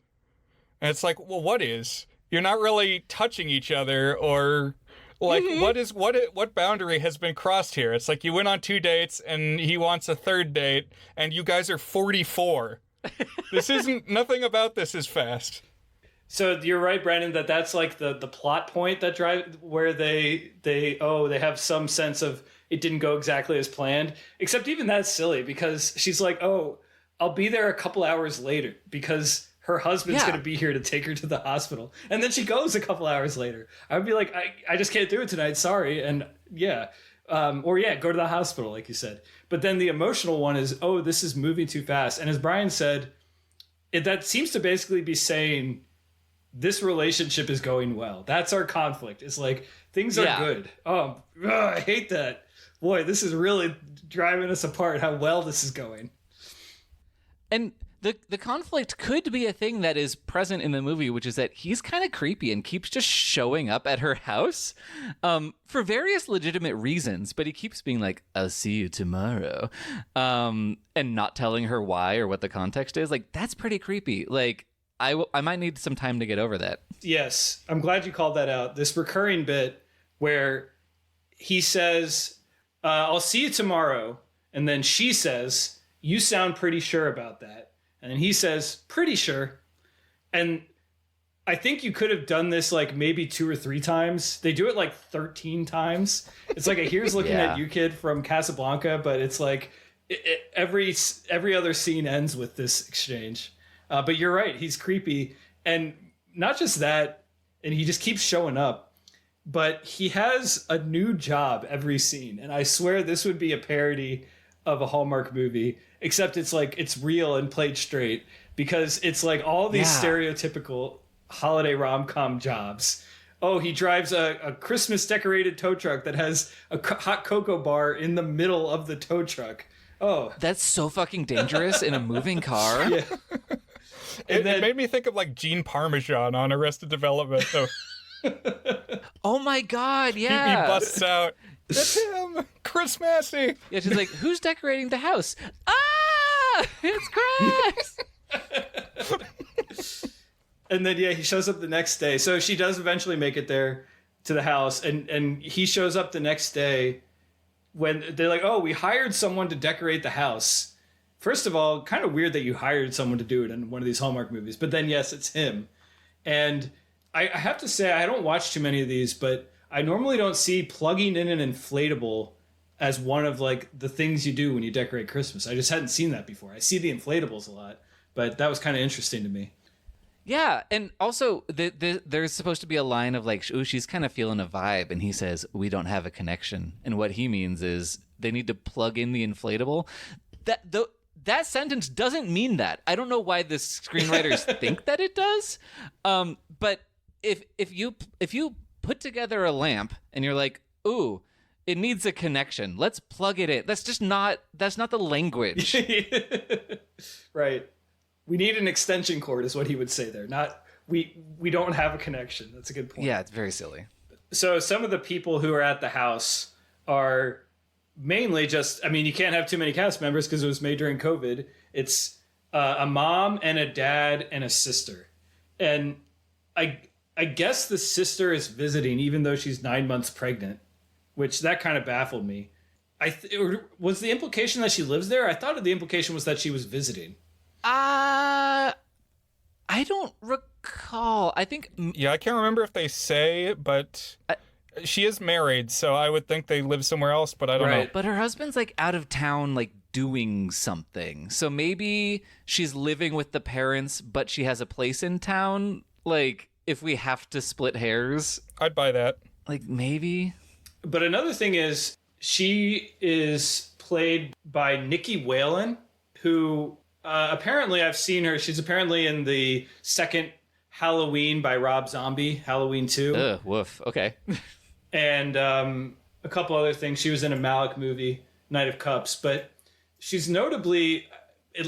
And it's like, well, what is? You're not really touching each other, or like, what boundary has been crossed here? It's like you went on 2 dates and he wants a third date and you guys are 44. This isn't, nothing about this is fast. So you're right, Brandon, that's like the plot point that where they have some sense of it didn't go exactly as planned. Except even that's silly because she's like, oh, I'll be there a couple hours later because her husband's going to be here to take her to the hospital. And then she goes a couple hours later. I would be like, I just can't do it tonight. Sorry. And go to the hospital, like you said. But then the emotional one is, oh, this is moving too fast. And as Brian said, that seems to basically be saying this relationship is going well. That's our conflict. It's like, things are good. Oh, I hate that. Boy, this is really driving us apart, how well this is going. And the conflict could be a thing that is present in the movie, which is that he's kind of creepy and keeps just showing up at her house for various legitimate reasons. But he keeps being like, I'll see you tomorrow, and not telling her why or what the context is. Like, that's pretty creepy. Like, I might need some time to get over that. Yes, I'm glad you called that out. This recurring bit where he says, I'll see you tomorrow. And then she says, you sound pretty sure about that. And then he says, pretty sure. And I think you could have done this like maybe 2 or 3 times. They do it like 13 times. It's like a here's looking at you kid from Casablanca, but it's like every other scene ends with this exchange. But you're right. He's creepy. And not just that, and he just keeps showing up. but he has a new job every scene. And I swear this would be a parody of a Hallmark movie, except it's like it's real and played straight, because it's like all these stereotypical holiday rom-com jobs. Oh, he drives a Christmas decorated tow truck that has a hot cocoa bar in the middle of the tow truck. Oh, that's so fucking dangerous in a moving car. Yeah. It made me think of like Gene Parmesan on Arrested Development. So oh my God, yeah. He busts out. That's him, Chris Massey. Yeah, she's like, who's decorating the house? Ah, it's Chris. And then, he shows up the next day. So she does eventually make it there to the house. And he shows up the next day when they're like, oh, we hired someone to decorate the house. First of all, kind of weird that you hired someone to do it in one of these Hallmark movies. But then, yes, it's him. And I have to say, I don't watch too many of these, but I normally don't see plugging in an inflatable as one of like the things you do when you decorate Christmas. I just hadn't seen that before. I see the inflatables a lot, but that was kind of interesting to me. Yeah, and also there's supposed to be a line of like, "Ooh, she's kind of feeling a vibe," and he says, "We don't have a connection," and what he means is they need to plug in the inflatable. That sentence doesn't mean that. I don't know why the screenwriters think that it does, but if you put together a lamp and you're like, "Ooh, it needs a connection. Let's plug it in." That's not the language. Right. We need an extension cord is what he would say there. Not we don't have a connection. That's a good point. Yeah, it's very silly. So some of the people who are at the house are mainly just, I mean, you can't have too many cast members because it was made during COVID. It's a mom and a dad and a sister. And I guess the sister is visiting even though she's 9 months pregnant, which that kind of baffled me. Was the implication that she lives there? I thought the implication was that she was visiting. I don't recall. I think... Yeah, I can't remember if they say, but she is married, so I would think they live somewhere else, but I don't know. But her husband's like out of town, like doing something. So maybe she's living with the parents, but she has a place in town. Like, if we have to split hairs. I'd buy that. Like, maybe. But another thing is, she is played by Nikki Whalen, who... apparently, I've seen her. She's apparently in the second Halloween by Rob Zombie, Halloween 2. Ugh, woof. Okay. And a couple other things. She was in a Malick movie, Knight of Cups. But she's notably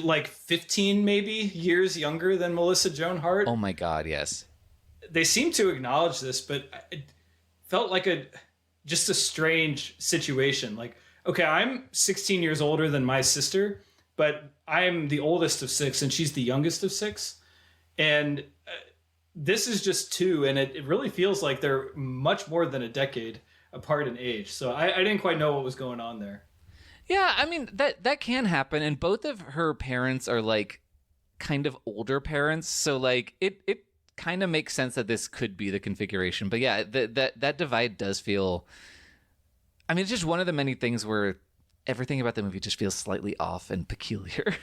like 15 maybe years younger than Melissa Joan Hart. Oh my God, yes. They seem to acknowledge this, but it felt like just a strange situation. Like, okay, I'm 16 years older than my sister, but I'm the oldest of 6 and she's the youngest of 6. And this is just 2. And it really feels like they're much more than a decade apart in age. So I didn't quite know what was going on there. Yeah, I mean, that can happen. And both of her parents are like kind of older parents. So like it kind of makes sense that this could be the configuration. But yeah, that divide does feel, I mean, it's just one of the many things where everything about the movie just feels slightly off and peculiar.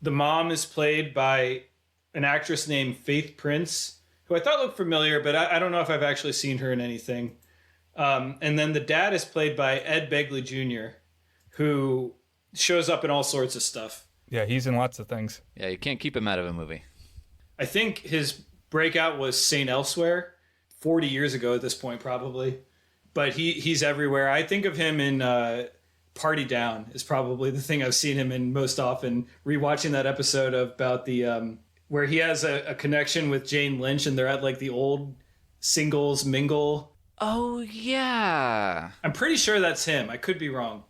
The mom is played by an actress named Faith Prince, who I thought looked familiar, but I don't know if I've actually seen her in anything. And then the dad is played by Ed Begley Jr., who shows up in all sorts of stuff. Yeah, he's in lots of things. Yeah, you can't keep him out of a movie. I think his breakout was Saint Elsewhere 40 years ago at this point, probably. But he's everywhere. I think of him in... Party Down is probably the thing I've seen him in most often. Rewatching that episode about the where he has a connection with Jane Lynch and they're at like the old singles mingle. Oh yeah, I'm pretty sure that's him. I could be wrong.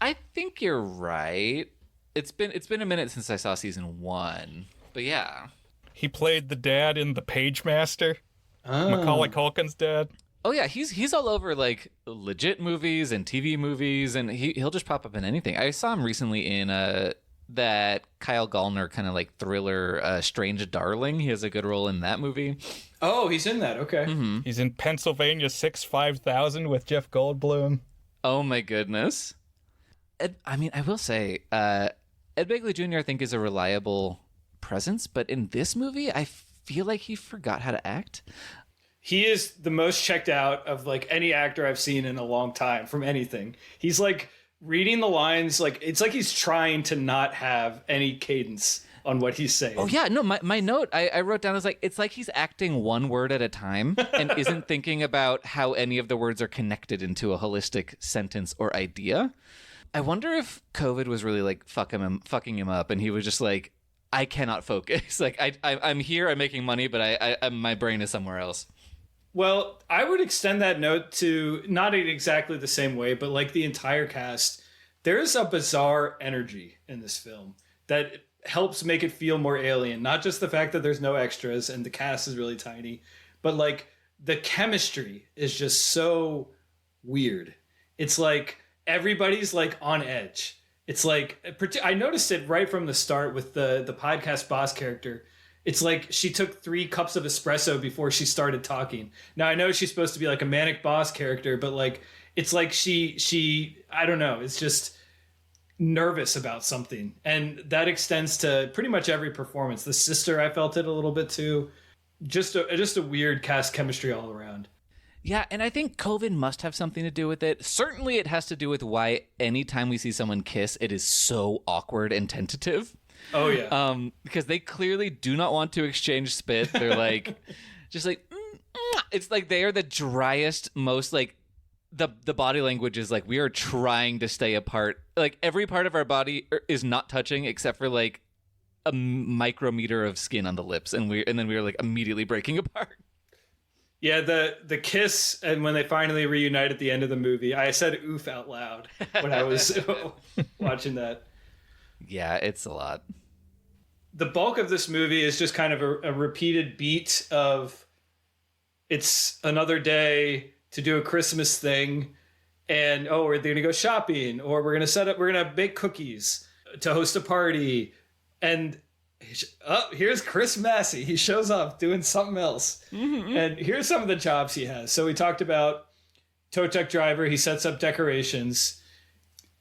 I think you're right. It's been a minute since I saw season 1, but yeah, he played the dad in The Page Master. Macaulay Culkin's dad. Oh yeah, he's all over like legit movies and TV movies, and he'll just pop up in anything. I saw him recently in that Kyle Gallner kind of like thriller, Strange Darling. He has a good role in that movie. Oh, he's in that. Okay. Mm-hmm. He's in Pennsylvania 5000 with Jeff Goldblum. Oh my goodness. I mean, I will say, Ed Begley Jr. I think is a reliable presence, but in this movie, I feel like he forgot how to act. he is the most checked out of like any actor I've seen in a long time from anything. He's like reading the lines, like it's like he's trying to not have any cadence on what he's saying. Oh yeah, no, my note I wrote down is like, it's like he's acting one word at a time and isn't thinking about how any of the words are connected into a holistic sentence or idea. I wonder if COVID was really like fucking him up, and he was just like, I cannot focus. Like I'm here, I'm making money, but I my brain is somewhere else. Well, I would extend that note to not in exactly the same way, but like the entire cast. There's a bizarre energy in this film that helps make it feel more alien. Not just the fact that there's no extras and the cast is really tiny, but like the chemistry is just so weird. It's like everybody's like on edge. It's like, I noticed it right from the start with the podcast boss character. It's like she took 3 cups of espresso before she started talking. Now I know she's supposed to be like a manic boss character, but like it's like she I don't know, it's just nervous about something, and that extends to pretty much every performance. The sister, I felt it a little bit too. Just a weird cast chemistry all around. Yeah, and I think COVID must have something to do with it. Certainly it has to do with why anytime we see someone kiss, it is so awkward and tentative. Oh yeah. Because they clearly do not want to exchange spit. They're like just like it's like they are the driest, most like the body language is like we are trying to stay apart. Like every part of our body is not touching except for like a micrometer of skin on the lips, and then we were like immediately breaking apart. Yeah, the kiss, and when they finally reunite at the end of the movie, I said oof out loud when I was watching that. Yeah, it's a lot. The bulk of this movie is just kind of a repeated beat of it's another day to do a Christmas thing, and we're going to go shopping, or we're going to bake cookies to host a party, and here's Chris Massey. He shows up doing something else. Mm-hmm. And here's some of the jobs he has. So we talked about tow truck driver. He sets up decorations.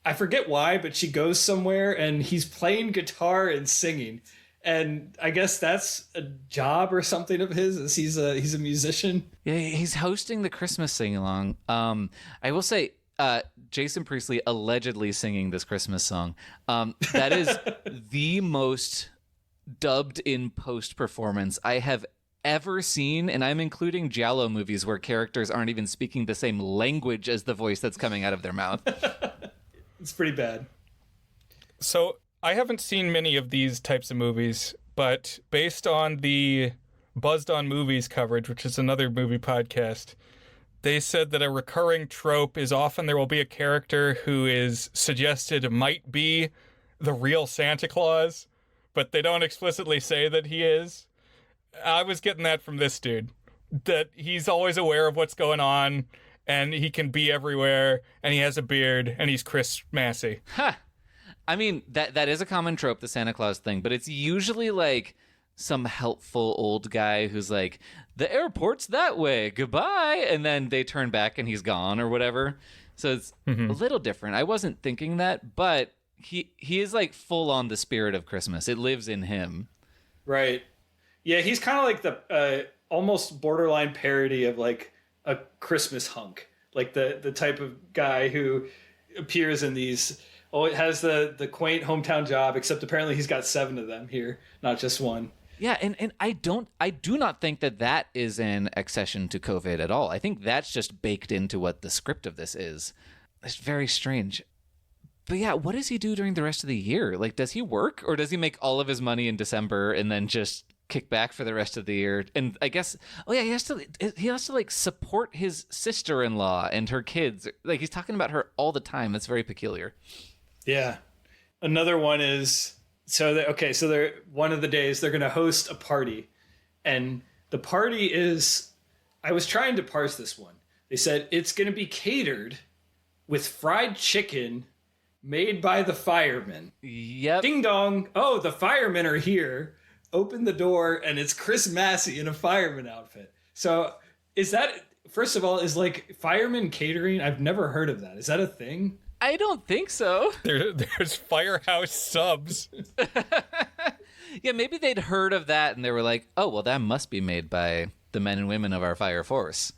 I forget why, but she goes somewhere and he's playing guitar and singing. And I guess that's a job or something of his, as he's a musician. Yeah, he's hosting the Christmas sing-along. I will say, Jason Priestley allegedly singing this Christmas song. That is the most dubbed in post-performance I have ever seen, and I'm including Giallo movies where characters aren't even speaking the same language as the voice that's coming out of their mouth. It's pretty bad. So I haven't seen many of these types of movies, but based on the Buzzed on Movies coverage, which is another movie podcast, they said that a recurring trope is often there will be a character who is suggested might be the real Santa Claus, but they don't explicitly say that he is. I was getting that from this dude, that he's always aware of what's going on, and he can be everywhere, and he has a beard, and he's Chris Massey. Huh. I mean, that is a common trope, the Santa Claus thing, but it's usually like some helpful old guy who's like, the airport's that way, goodbye, and then they turn back and he's gone or whatever. So it's a little different. I wasn't thinking that, but he is like full on the spirit of Christmas. It lives in him. Right. Yeah, he's kind of like the almost borderline parody of like a Christmas hunk, like the type of guy who appears in these. Oh, it has the quaint hometown job, except apparently he's got 7 of them here, not just 1. Yeah, and I do not think that is an accession to COVID at all. I think that's just baked into what the script of this is. It's very strange. But yeah, what does he do during the rest of the year? Like, does he work, or does he make all of his money in December and then just kick back for the rest of the year? And I guess, he has to like support his sister-in-law and her kids. Like, he's talking about her all the time. That's very peculiar. Yeah. Another one is, so they're one of the days they're going to host a party, and the party is, I was trying to parse this one. They said it's going to be catered with fried chicken made by the firemen. Yep. Ding dong. Oh, the firemen are here. Open the door, and it's Chris Massey in a fireman outfit. So is that, first of all, is like fireman catering? I've never heard of that. Is that a thing? I don't think so. There's Firehouse Subs. Yeah, maybe they'd heard of that and they were like, oh, well, that must be made by the men and women of our fire force.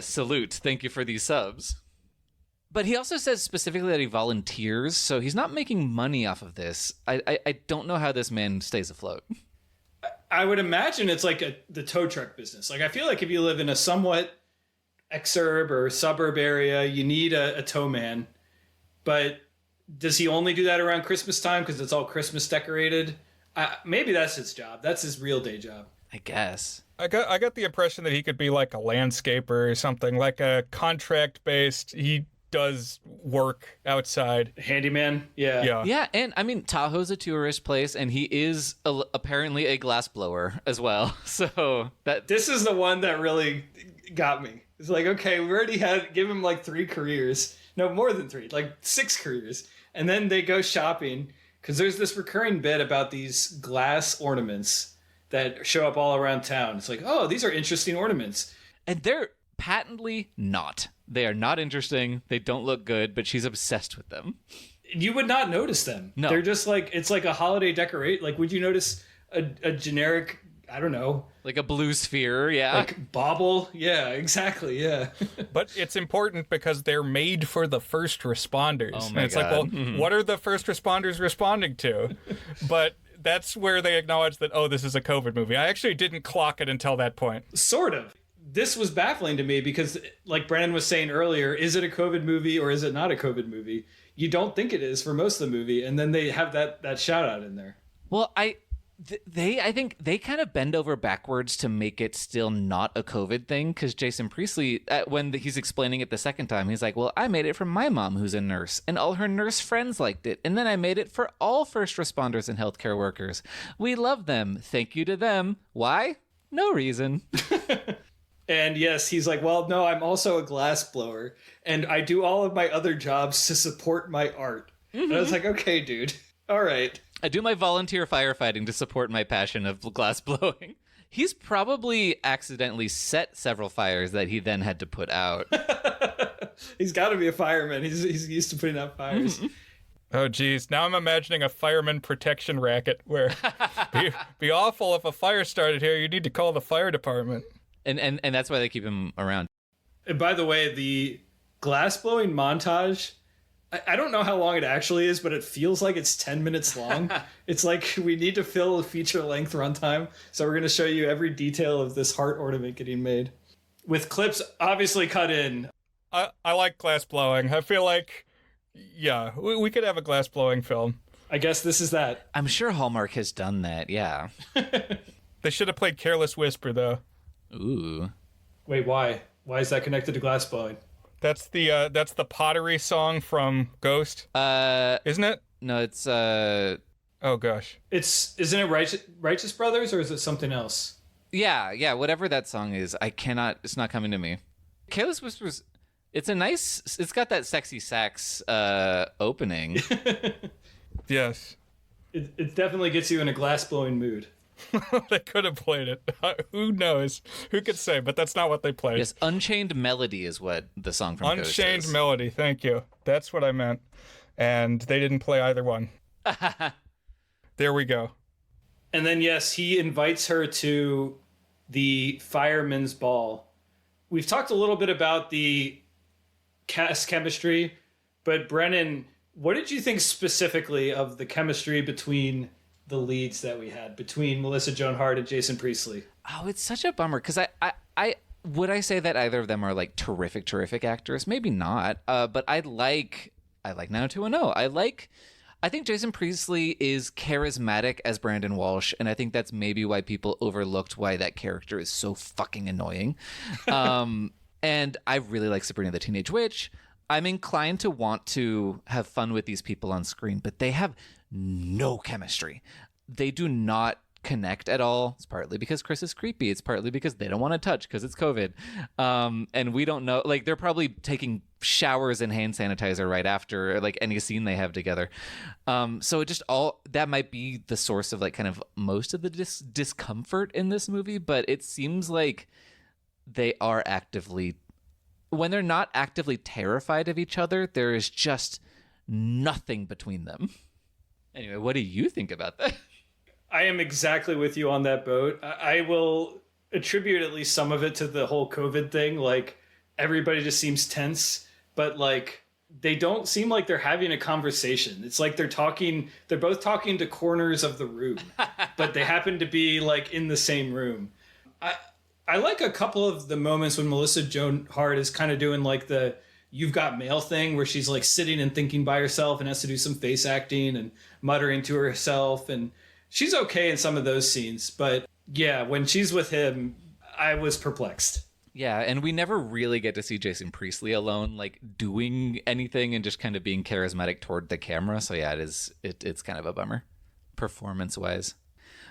Salute. Thank you for these subs. But he also says specifically that he volunteers, so he's not making money off of this. I don't know how this man stays afloat. I would imagine it's like the tow truck business. Like, I feel like if you live in a somewhat exurb or suburb area, you need a tow man. But does he only do that around Christmas time because it's all Christmas decorated? Maybe that's his job. That's his real day job. I guess. I got the impression that he could be like a landscaper or something, like a contract-based. He does work outside. Handyman? Yeah. Yeah, and I mean, Tahoe's a tourist place, and he is apparently a glassblower as well. So this is the one that really got me. It's like, okay, we already give him like 3 careers. No, more than 3, like 6 careers. And then they go shopping because there's this recurring bit about these glass ornaments that show up all around town. It's like, oh, these are interesting ornaments. And they're patently not. They are not interesting. They don't look good, but she's obsessed with them. You would not notice them. No. They're just like, it's like a holiday decorate. Like, would you notice a generic, I don't know. Like a blue sphere, yeah. Like bauble? Yeah, exactly, yeah. But it's important because they're made for the first responders. Oh and my it's God. like, well, what are the first responders responding to? But that's where they acknowledge that, oh, this is a COVID movie. I actually didn't clock it until that point. Sort of. This was baffling to me because, like Brennan was saying earlier, is it a COVID movie or is it not a COVID movie? You don't think it is for most of the movie, and then they have that shout out in there. Well, I think they kind of bend over backwards to make it still not a COVID thing, because Jason Priestley, when he's explaining it the second time, he's like, well, I made it for my mom, who's a nurse, and all her nurse friends liked it. And then I made it for all first responders and healthcare workers. We love them. Thank you to them. Why? No reason. And yes, he's like, well, no, I'm also a glass blower, and I do all of my other jobs to support my art. And I was like, okay, dude. All right. I do my volunteer firefighting to support my passion of glass blowing. He's probably accidentally set several fires that he then had to put out. He's got to be a fireman. He's used to putting out fires. Oh, geez. Now I'm imagining a fireman protection racket where be awful if a fire started here. You need to call the fire department. And that's why they keep him around. And by the way, the glass blowing montage, I don't know how long it actually is, but it feels like it's 10 minutes long. It's like we need to fill a feature length runtime. So we're going to show you every detail of this heart ornament getting made with clips obviously cut in. I like glass blowing. I feel like, yeah, we could have a glass blowing film. I guess this is that. I'm sure Hallmark has done that, yeah. They should have played Careless Whisper, though. Ooh. Wait, why? Why is that connected to glass blowing? That's the pottery song from Ghost, isn't it? No, it's Oh gosh, Isn't it Righteous Brothers or is it something else? yeah, whatever that song is. It's not coming to me. Careless Whispers, it's got that sexy sax opening. yes. It definitely gets you in a glass blowing mood. They could have played it. Who knows? Who could say? But that's not what they played. Yes, Unchained Melody is what the song from Ghost is. Unchained Melody. Thank you. That's what I meant. And they didn't play either one. There we go. And then, yes, he invites her to the fireman's ball. We've talked a little bit about the cast chemistry, but Brennan, what did you think specifically of the chemistry between the leads that we had, between Melissa Joan Hart and Jason Priestley? Oh, it's such a bummer, because I would I say that either of them are like terrific actors? Maybe not. But I like 90210. I think Jason Priestley is charismatic as Brandon Walsh, and I think that's maybe why people overlooked why that character is so fucking annoying. And I really like Sabrina the Teenage Witch. I'm inclined to want to have fun with these people on screen, but they have no chemistry. They do not connect at all. It's partly because Chris is creepy. It's partly because they don't want to touch because it's COVID. And we don't know, like, they're probably taking showers and hand sanitizer right after like any scene they have together. So it just all that might be the source of like kind of most of the discomfort in this movie, but it seems like they are actively, when they're not actively terrified of each other, there is just nothing between them. Anyway, what do you think about that? I am exactly with you on that boat. I will attribute at least some of it to the whole COVID thing. Like, everybody just seems tense, but like they don't seem like they're having a conversation. It's like they're both talking to corners of the room, but they happen to be like in the same room. I like a couple of the moments when Melissa Joan Hart is kind of doing like the "you've got mail" thing, where she's like sitting and thinking by herself and has to do some face acting and muttering to herself. And she's okay in some of those scenes. But yeah, when she's with him, I was perplexed. Yeah, and we never really get to see Jason Priestley alone, like doing anything and just kind of being charismatic toward the camera. So yeah, it's kind of a bummer, performance-wise.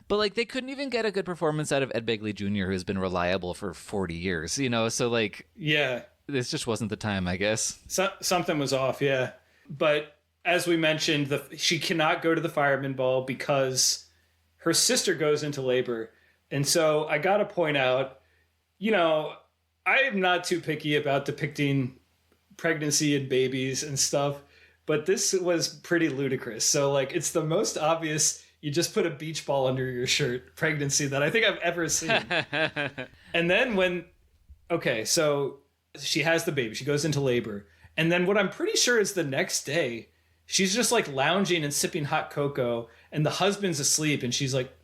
But like they couldn't even get a good performance out of Ed Begley Jr., who's been reliable for 40 years, you know? So like, yeah, this just wasn't the time, I guess. Something was off, yeah. But as we mentioned, she cannot go to the fireman ball because her sister goes into labor. And so I got to point out, you know, I am not too picky about depicting pregnancy and babies and stuff, but this was pretty ludicrous. So like, it's the most obvious, you just put a beach ball under your shirt pregnancy that I think I've ever seen. And then so she has the baby, she goes into labor. And then what I'm pretty sure is the next day, she's just like lounging and sipping hot cocoa and the husband's asleep. And she's like,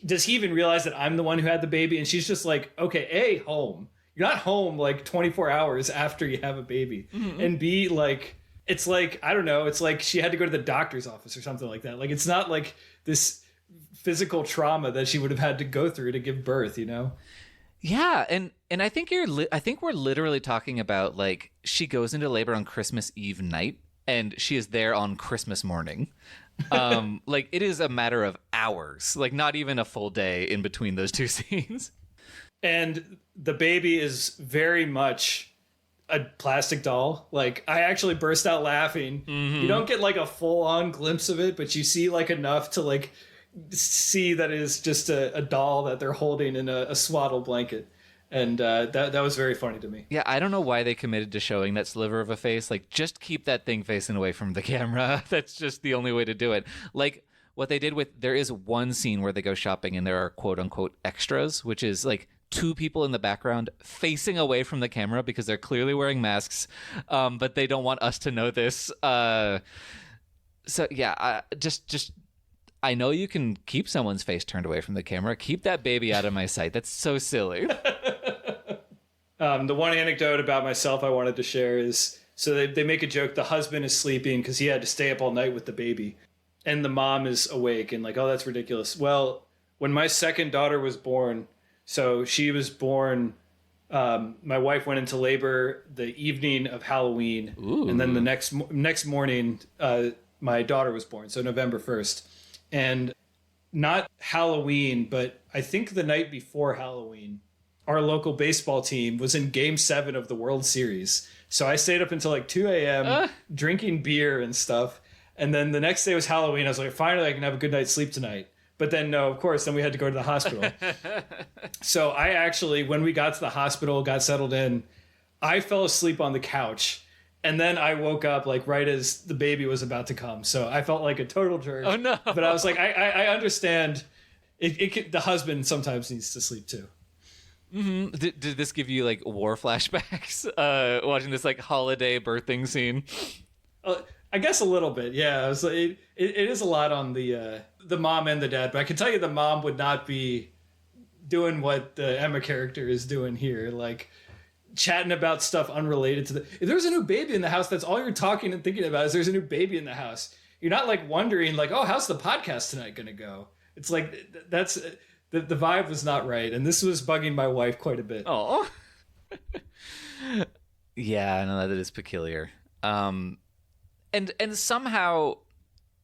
does he even realize that I'm the one who had the baby? And she's just like, okay, A, home. You're not home like 24 hours after you have a baby. Mm-hmm. And B, like, it's like, I don't know, it's like she had to go to the doctor's office or something like that. Like, it's not like this physical trauma that she would have had to go through to give birth, you know? Yeah, and I think I think we're literally talking about like she goes into labor on Christmas Eve night and she is there on Christmas morning. Like it is a matter of hours, like not even a full day in between those two scenes. And the baby is very much a plastic doll. Like I actually burst out laughing. Mm-hmm. You don't get like a full on glimpse of it, but you see like enough to like see that it is just a doll that they're holding in a swaddle blanket. And that was very funny to me. Yeah, I don't know why they committed to showing that sliver of a face. Like, just keep that thing facing away from the camera. That's just the only way to do it. Like, what they did there is one scene where they go shopping and there are quote-unquote extras, which is, like, two people in the background facing away from the camera because they're clearly wearing masks, but they don't want us to know this. So, yeah, just... I know you can keep someone's face turned away from the camera. Keep that baby out of my sight. That's so silly. The one anecdote about myself I wanted to share is, so they make a joke, the husband is sleeping because he had to stay up all night with the baby. And the mom is awake and like, oh, that's ridiculous. Well, when my second daughter was born, so she was born, my wife went into labor the evening of Halloween. Ooh. And then the next morning, my daughter was born, so November 1st. And not Halloween, but I think the night before Halloween, our local baseball team was in Game 7 of the World Series. So I stayed up until like 2 a.m. Drinking beer and stuff. And then the next day was Halloween. I was like, finally, I can have a good night's sleep tonight. But then, no, of course, then we had to go to the hospital. So I actually, when we got to the hospital, got settled in, I fell asleep on the couch. And then I woke up like right as the baby was about to come. So I felt like a total jerk. Oh, no. But I was like, I understand. The husband sometimes needs to sleep too. Mm-hmm. Did this give you like war flashbacks? Watching this like holiday birthing scene? I guess a little bit. Yeah. It is a lot on the mom and the dad. But I can tell you the mom would not be doing what the Emma character is doing here. Like, chatting about stuff unrelated to if there's a new baby in the house, that's all you're talking and thinking about is there's a new baby in the house. You're not like wondering like, oh, how's the podcast tonight gonna go? It's like that's the vibe was not right, and this was bugging my wife quite a bit. Oh. Yeah, I know that is peculiar. And somehow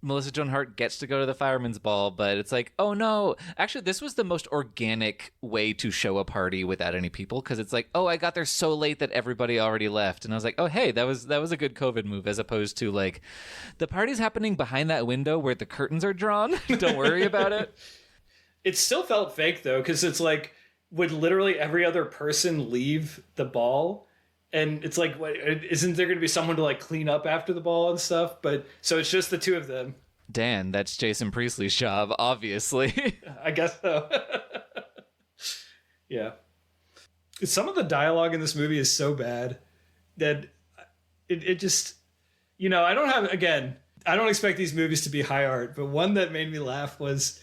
Melissa Joan Hart gets to go to the fireman's ball, but it's like, oh no. Actually, this was the most organic way to show a party without any people, because it's like, oh, I got there so late that everybody already left. And I was like, oh, hey, that was a good COVID move, as opposed to like, the party's happening behind that window where the curtains are drawn. Don't worry about it. It still felt fake, though, because it's like, would literally every other person leave the ball? And it's like, what, isn't there going to be someone to like clean up after the ball and stuff? But so it's just the two of them. Dan, that's Jason Priestley's job, obviously. I guess so. Yeah. Some of the dialogue in this movie is so bad that it just, I don't expect these movies to be high art, but one that made me laugh was,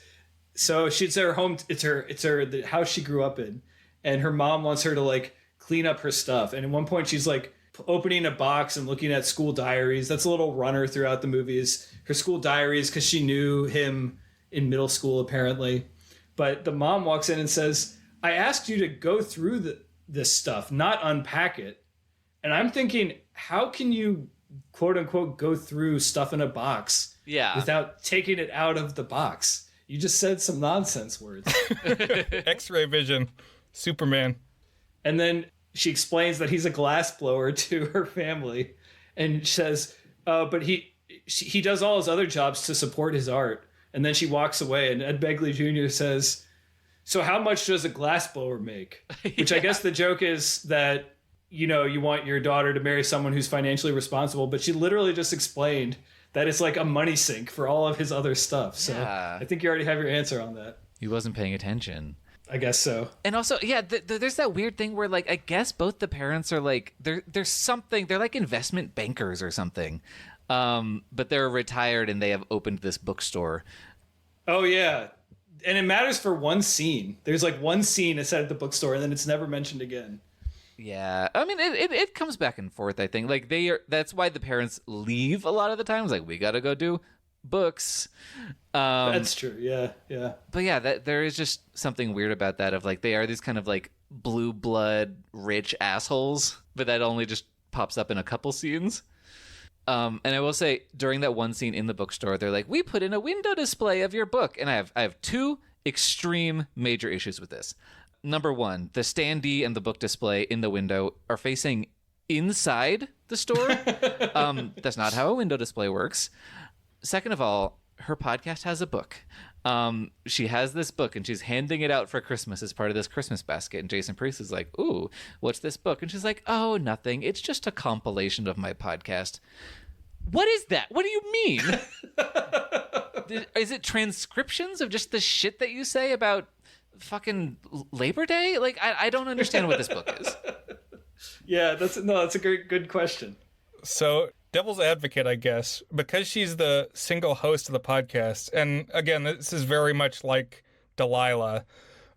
so it's her home, the house she grew up in, and her mom wants her to like clean up her stuff. And at one point she's like opening a box and looking at school diaries. That's a little runner throughout the movies. Her school diaries, because she knew him in middle school apparently. But the mom walks in and says, I asked you to go through this stuff, not unpack it. And I'm thinking, how can you quote unquote go through stuff in a box without taking it out of the box? You just said some nonsense words. X-ray vision. Superman. And then she explains that he's a glassblower to her family, and says, but he does all his other jobs to support his art. And then she walks away, and Ed Begley Jr. says, so how much does a glassblower make? Which I guess the joke is that, you want your daughter to marry someone who's financially responsible, but she literally just explained that it's like a money sink for all of his other stuff. So I think you already have your answer on that. He wasn't paying attention. I guess so. And also, there's that weird thing where, like, I guess both the parents are like, there's something, they're like investment bankers or something. But they're retired and they have opened this bookstore. Oh, yeah. And it matters for one scene. There's like one scene that's at the bookstore and then it's never mentioned again. Yeah. I mean, it comes back and forth, I think. Like, that's why the parents leave a lot of the times. Like, we got to go do books. That's true. Yeah. But yeah, there is just something weird about that, of like, they are these kind of like blue blood rich assholes, but that only just pops up in a couple scenes. And I will say, during that one scene in the bookstore, they're like, we put in a window display of your book. And I have two extreme major issues with this. Number one, the standee and the book display in the window are facing inside the store. That's not how a window display works. Second of all, her podcast has a book. She has this book and she's handing it out for Christmas as part of this Christmas basket. And Jason Priestley's like, ooh, what's this book? And she's like, oh, nothing. It's just a compilation of my podcast. What is that? What do you mean? Is it transcriptions of just the shit that you say about fucking Labor Day? Like, I don't understand what this book is. Yeah, that's a good question. So, devil's advocate, I guess, because she's the single host of the podcast, and again, this is very much like Delilah,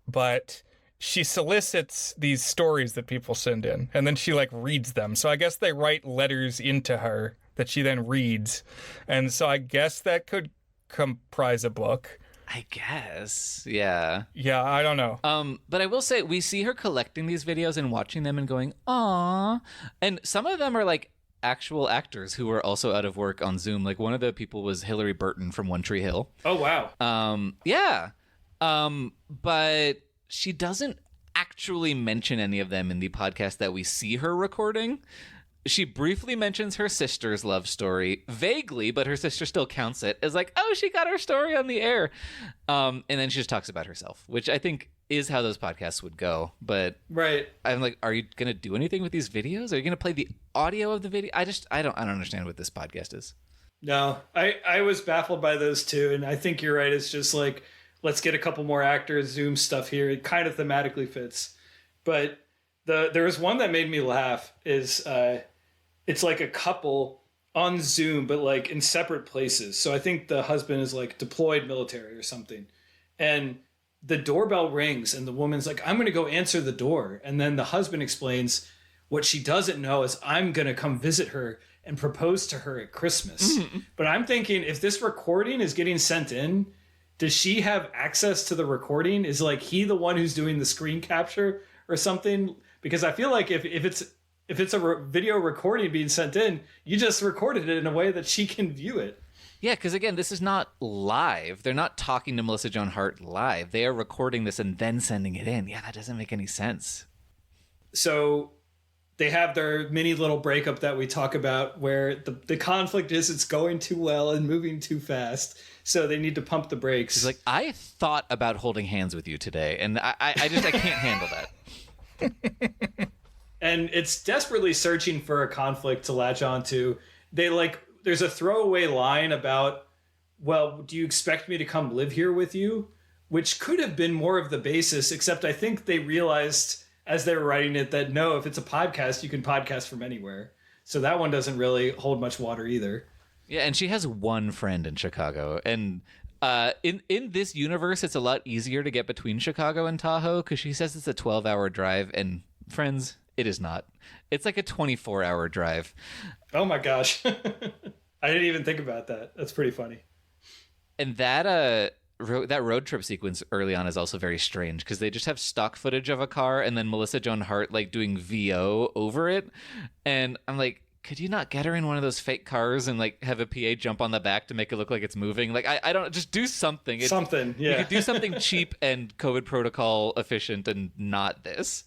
but she solicits these stories that people send in, and then she like reads them. So I guess they write letters into her that she then reads, and so I guess that could comprise a book. I guess. Yeah. Yeah, I don't know. But I will say, we see her collecting these videos and watching them and going, "Aw." And some of them are like actual actors who were also out of work on Zoom. Like, one of the people was Hillary Burton from One Tree Hill. Oh, wow. Yeah. But she doesn't actually mention any of them in the podcast that we see her recording. She briefly mentions her sister's love story, vaguely, but her sister still counts it as like, oh, she got her story on the air. And then she just talks about herself, which I think is how those podcasts would go. But right, I'm like, are you going to do anything with these videos? Are you going to play the audio of the video? I don't understand what this podcast is. No, I was baffled by those too. And I think you're right. It's just like, let's get a couple more actors, Zoom stuff here. It kind of thematically fits. But there was one that made me laugh is, it's like a couple on Zoom, but like in separate places. So I think the husband is like deployed military or something. And the doorbell rings and the woman's like, I'm going to go answer the door. And then the husband explains what she doesn't know is I'm going to come visit her and propose to her at Christmas. Mm-hmm. But I'm thinking, if this recording is getting sent in, does she have access to the recording? Is like he the one who's doing the screen capture or something? Because I feel like if it's a video recording being sent in, you just recorded it in a way that she can view it. Yeah, because again, this is not live. They're not talking to Melissa Joan Hart live. They are recording this and then sending it in. Yeah, that doesn't make any sense. So they have their mini little breakup that we talk about where the conflict is it's going too well and moving too fast. So they need to pump the brakes. She's like, I thought about holding hands with you today, and I can't handle that. And it's desperately searching for a conflict to latch onto. There's a throwaway line about well, do you expect me to come live here with you? Which could have been more of the basis, except I think they realized as they were writing it that no, if it's a podcast, you can podcast from anywhere. So that one doesn't really hold much water either. Yeah, and she has one friend in Chicago. And in this universe, it's a lot easier to get between Chicago and Tahoe because she says it's a 12-hour drive. And friends, it is not. It's like a 24-hour drive. Oh my gosh. I didn't even think about that. That's pretty funny. And that road trip sequence early on is also very strange because they just have stock footage of a car and then Melissa Joan Hart like doing VO over it. And I'm like, could you not get her in one of those fake cars and like have a PA jump on the back to make it look like it's moving? Like, I don't, just do something. Something, yeah. You could do something cheap and COVID protocol efficient and not this.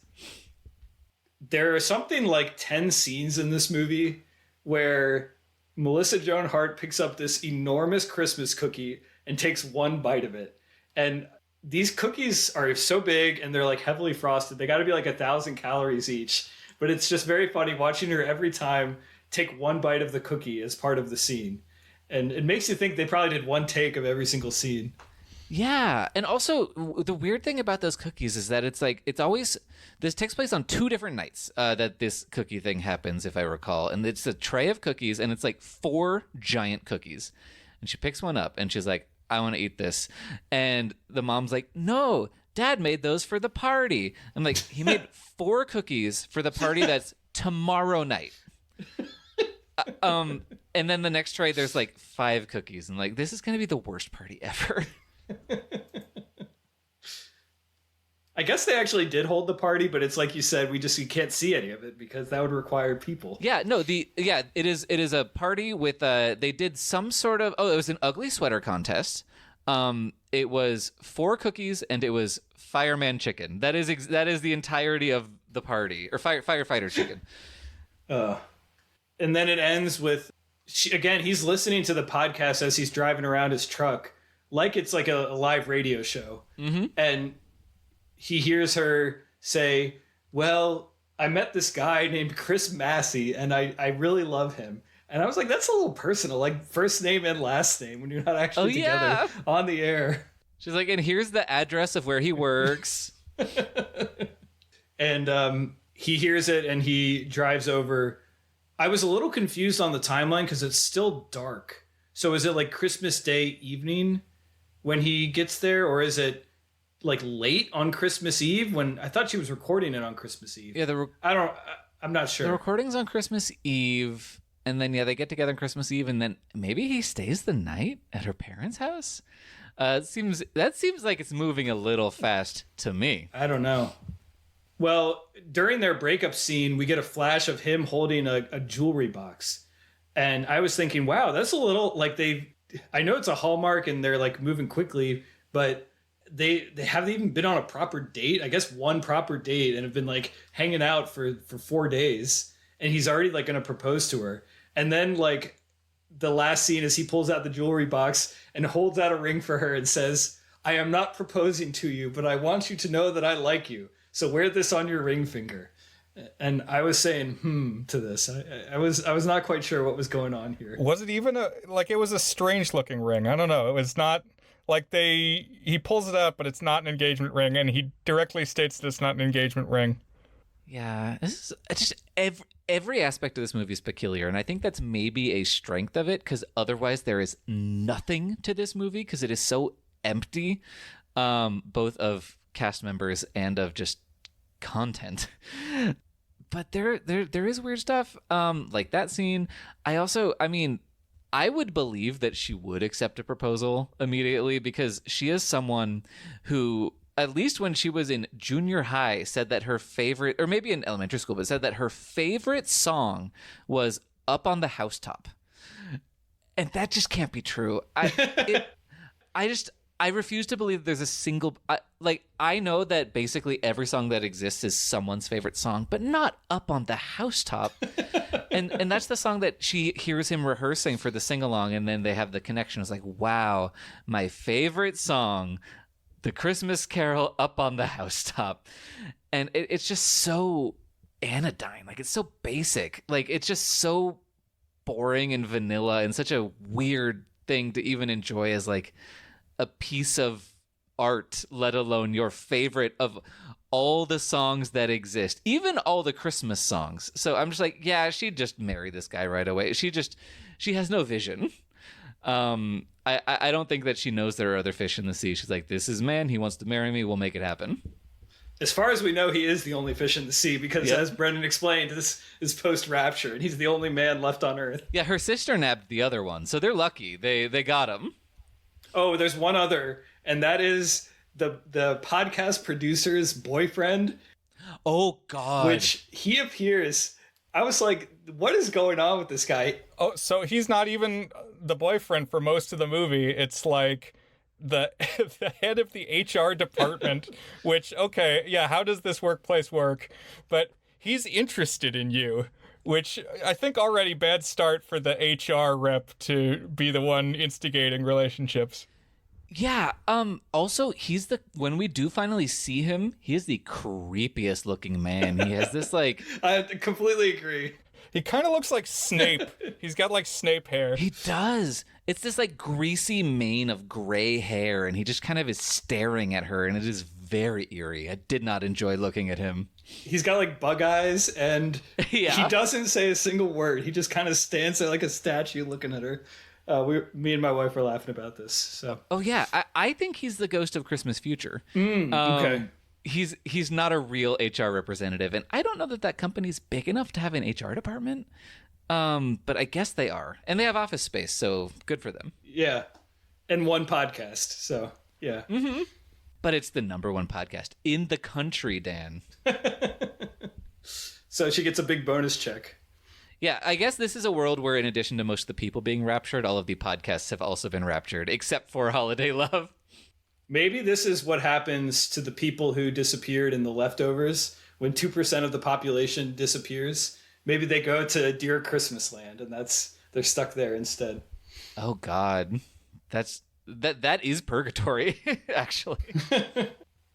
There are something like 10 scenes in this movie where Melissa Joan Hart picks up this enormous Christmas cookie and takes one bite of it. And these cookies are so big and they're like heavily frosted. They got to be like 1,000 calories each. But it's just very funny watching her every time take one bite of the cookie as part of the scene. And it makes you think they probably did one take of every single scene. Yeah. And also the weird thing about those cookies is that it's like, it's always, this takes place on 2 different nights that this cookie thing happens, if I recall. And it's a tray of cookies and it's like 4 giant cookies. And she picks one up and she's like, I want to eat this. And the mom's like, no, Dad made those for the party. I'm like, he made 4 cookies for the party that's tomorrow night. And then the next tray, there's like 5 cookies. And like, this is going to be the worst party ever. I guess they actually did hold the party, but it's like you said, you can't see any of it because that would require people. Yeah, no, it is a party with they did some sort of it was an ugly sweater contest. It was 4 cookies and it was fireman chicken. That is the entirety of the party, or firefighter chicken. And then it ends with he's listening to the podcast as he's driving around his truck, like it's like a live radio show. Mm-hmm. And he hears her say, well, I met this guy named Chris Massey and I really love him. And I was like, that's a little personal, like first name and last name when you're not actually together on the air. She's like, and here's the address of where he works. And he hears it and he drives over. I was a little confused on the timeline because it's still dark. So is it like Christmas Day evening when he gets there, or is it like late on Christmas Eve? When I thought she was recording it on Christmas Eve. Yeah, I'm not sure. The recording's on Christmas Eve, and then they get together on Christmas Eve, and then maybe he stays the night at her parents' house. That seems like it's moving a little fast to me. I don't know. Well, during their breakup scene, we get a flash of him holding a jewelry box, and I was thinking, wow, that's a little like I know it's a Hallmark and they're like moving quickly, but they haven't even been on a proper date. I guess one proper date, and have been like hanging out for 4 days, and he's already like going to propose to her. And then like the last scene is he pulls out the jewelry box and holds out a ring for her and says, I am not proposing to you, but I want you to know that I like you. So wear this on your ring finger. And I was saying, to this. I was not quite sure what was going on here. Was it even it was a strange looking ring? I don't know. It was not like he pulls it out, but it's not an engagement ring, and he directly states that it's not an engagement ring. Yeah, this is just every aspect of this movie is peculiar, and I think that's maybe a strength of it, because otherwise there is nothing to this movie because it is so empty, both of cast members and of just content. But there is weird stuff, like that scene. I would believe that she would accept a proposal immediately, because she is someone who, at least when she was in junior high, said that her favorite, or maybe in elementary school, but said that her favorite song was Up on the Housetop. And that just can't be true. I refuse to believe there's a single... I know that basically every song that exists is someone's favorite song, but not Up on the Housetop. and that's the song that she hears him rehearsing for the sing-along, and then they have the connection. It's like, wow, my favorite song, the Christmas Carol, Up on the Housetop. And it's just so anodyne. Like, it's so basic. Like, it's just so boring and vanilla and such a weird thing to even enjoy as like a piece of art, let alone your favorite of all the songs that exist, even all the Christmas songs. So I'm just like, yeah, she'd just marry this guy right away. She has no vision. I don't think that she knows there are other fish in the sea. She's like, this is man. He wants to marry me. We'll make it happen. As far as we know, he is the only fish in the sea because, as Brennan explained, this is post-rapture, and he's the only man left on Earth. Yeah, her sister nabbed the other one, so they're lucky. They got him. Oh, there's one other, and that is the podcast producer's boyfriend. Oh, God. Which he appears... I was like, what is going on with this guy? Oh, so he's not even the boyfriend for most of the movie. It's like the head of the HR department, which, okay, yeah, how does this workplace work? But he's interested in you, which I think already bad start for the HR rep to be the one instigating relationships. Yeah, also, when we do finally see him, he is the creepiest looking man. He has this, like... I completely agree. He kind of looks like Snape. He's got, like, Snape hair. He does. It's this, like, greasy mane of gray hair, and he just kind of is staring at her, and it is very eerie. I did not enjoy looking at him. He's got, like, bug eyes, and he doesn't say a single word. He just kind of stands there like a statue looking at her. Me and my wife were laughing about this. So. Oh yeah, I think he's the ghost of Christmas Future. Okay. He's not a real HR representative, and I don't know that company's big enough to have an HR department. But I guess they are, and they have office space, so good for them. Yeah, and one podcast. So yeah. Mm-hmm. But it's the #1 podcast in the country, Dan. So she gets a big bonus check. Yeah, I guess this is a world where, in addition to most of the people being raptured, all of the podcasts have also been raptured, except for Holiday Love. Maybe this is what happens to the people who disappeared in The Leftovers. When 2% of the population disappears, maybe they go to Dear Christmas Land, and they're stuck there instead. Oh, God. That is purgatory, actually.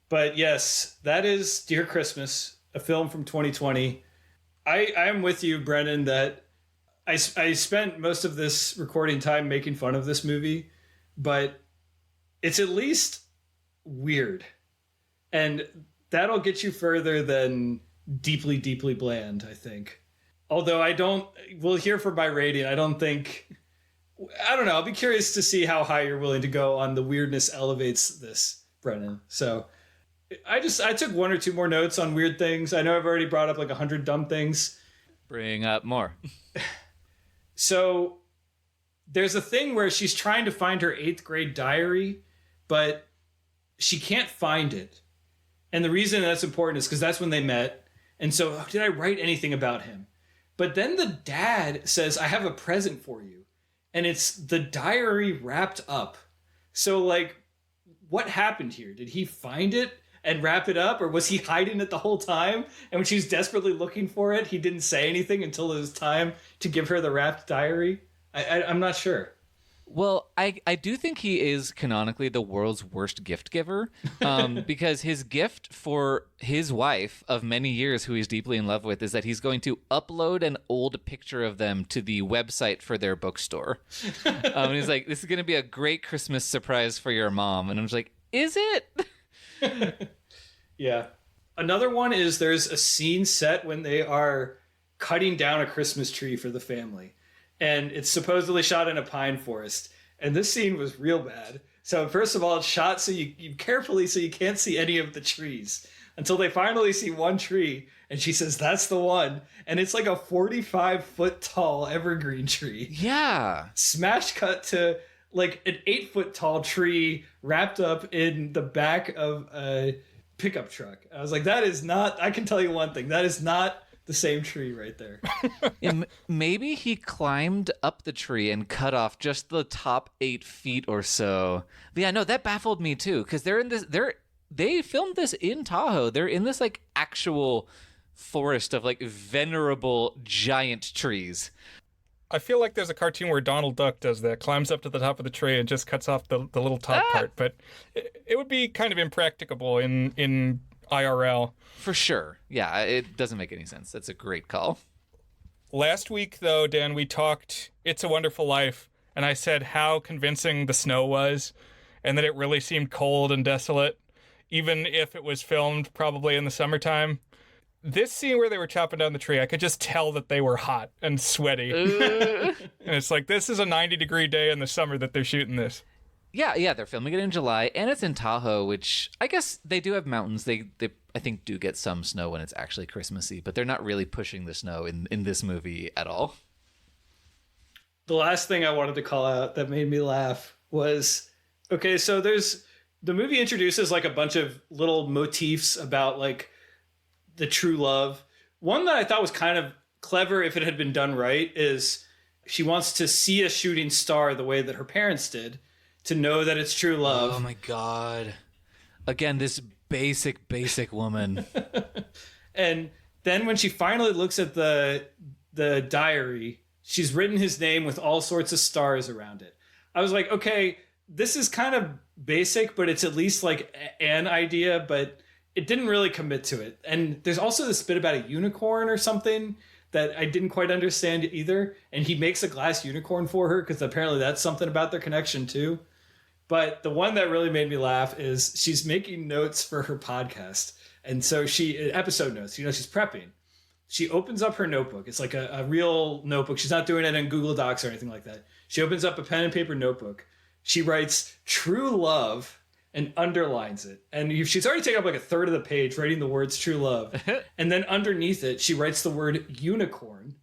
But yes, that is Dear Christmas, a film from 2020. I am with you, Brennan, that I spent most of this recording time making fun of this movie, but it's at least weird. And that'll get you further than deeply, deeply bland, I think. Although we'll hear from my rating. I don't know. I'll be curious to see how high you're willing to go on the weirdness elevates this, Brennan. So I took one or two more notes on weird things. I know I've already brought up like 100 dumb things. Bring up more. So there's a thing where she's trying to find her 8th grade diary, but she can't find it. And the reason that's important is because that's when they met. And so did I write anything about him? But then the dad says, I have a present for you. And it's the diary wrapped up. So like, what happened here? Did he find it and wrap it up, or was he hiding it the whole time? And when she was desperately looking for it, he didn't say anything until it was time to give her the wrapped diary? I'm not sure. Well, I do think he is canonically the world's worst gift giver, because his gift for his wife of many years, who he's deeply in love with, is that he's going to upload an old picture of them to the website for their bookstore. And he's like, this is going to be a great Christmas surprise for your mom. And I'm just like, is it? Yeah. Another one is there's a scene set when they are cutting down a Christmas tree for the family. And it's supposedly shot in a pine forest. And this scene was real bad. So first of all, it's shot so you carefully so you can't see any of the trees until they finally see one tree. And she says, that's the one. And it's like a 45-foot tall evergreen tree. Yeah. Smash cut to like an 8-foot tall tree wrapped up in the back of a pickup truck. I was like, that is not, I can tell you one thing, that is not the same tree right there. Maybe he climbed up the tree and cut off just the top 8 feet or so. But yeah, no, that baffled me too, because they filmed this in Tahoe. They're in this like actual forest of like venerable giant trees. I feel like there's a cartoon where Donald Duck does that, climbs up to the top of the tree and just cuts off the little top part. But it would be kind of impracticable in IRL. For sure. Yeah, it doesn't make any sense. That's a great call. Last week, though, Dan, we talked It's a Wonderful Life, and I said how convincing the snow was, and that it really seemed cold and desolate, even if it was filmed probably in the summertime. This scene where they were chopping down the tree, I could just tell that they were hot and sweaty. And it's like, this is a 90-degree day in the summer that they're shooting this. Yeah, they're filming it in July, and it's in Tahoe, which I guess they do have mountains. They I think do get some snow when it's actually Christmassy, but they're not really pushing the snow in this movie at all. The last thing I wanted to call out that made me laugh was, okay, so the movie introduces like a bunch of little motifs about like the true love. One that I thought was kind of clever if it had been done right is she wants to see a shooting star the way that her parents did, to know that it's true love. Oh my God. Again, this basic woman. And then when she finally looks at the diary, she's written his name with all sorts of stars around it. I was like, okay, this is kind of basic, but it's at least like an idea, but it didn't really commit to it. And there's also this bit about a unicorn or something that I didn't quite understand either. And he makes a glass unicorn for her because apparently that's something about their connection too. But the one that really made me laugh is she's making notes for her podcast. And so episode notes, she's prepping. She opens up her notebook. It's like a real notebook. She's not doing it in Google Docs or anything like that. She opens up a pen and paper notebook. She writes true love and underlines it. And she's already taken up like a third of the page writing the words true love. And then underneath it, she writes the word unicorn.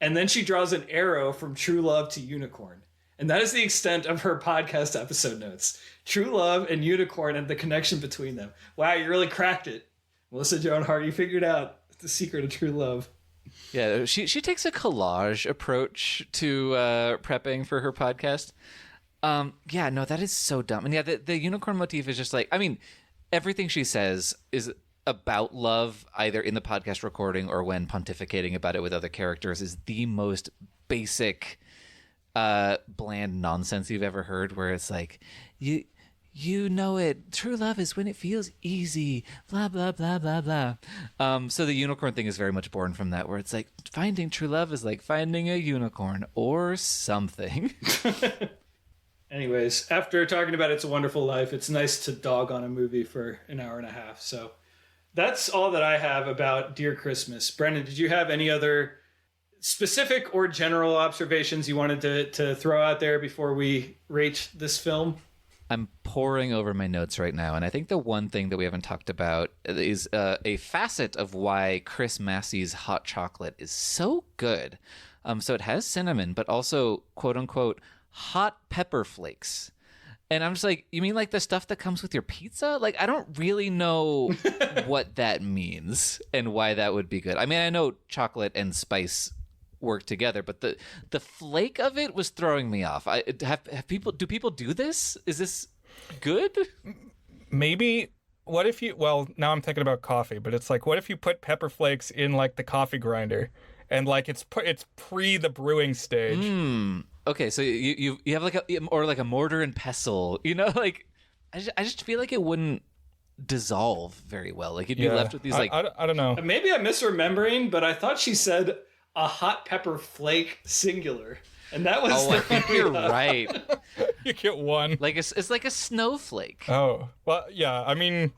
And then she draws an arrow from true love to unicorn. And that is the extent of her podcast episode notes. True love and unicorn and the connection between them. Wow, you really cracked it. Melissa Joan Hart, you figured out the secret of true love. Yeah, she takes a collage approach to prepping for her podcast. Yeah, no, that is so dumb. And yeah, the unicorn motif is just like, I mean, everything she says is about love, either in the podcast recording or when pontificating about it with other characters, is the most basic bland nonsense you've ever heard, where it's like, you know it, true love is when it feels easy, blah blah blah blah blah. So the unicorn thing is very much born from that, where it's like finding true love is like finding a unicorn or something. Anyways, after talking about It's a Wonderful Life, it's nice to dog on a movie for an hour and a half. So that's all that I have about Dear Christmas. Brennan, did you have any other specific or general observations you wanted to throw out there before we rate this film? I'm poring over my notes right now, and I think the one thing that we haven't talked about is a facet of why Chris Massey's hot chocolate is so good. So it has cinnamon, but also, quote unquote, hot pepper flakes. And I'm just like, you mean like the stuff that comes with your pizza? Like, I don't really know what that means and why that would be good. I mean, I know chocolate and spice work together, but the flake of it was throwing me off. Do people do this? Is this good? Maybe. What if you, well, now I'm thinking about coffee, but it's like, what if you put pepper flakes in like the coffee grinder and like it's pre the brewing stage? Okay, so you have like a mortar and pestle, like I just feel like it wouldn't dissolve very well. Like you'd be left with these like I don't know. Maybe I'm misremembering, but I thought she said a hot pepper flake singular, and that was. Oh, I think you're right. You get one. Like it's like a snowflake. Oh well, yeah. I mean,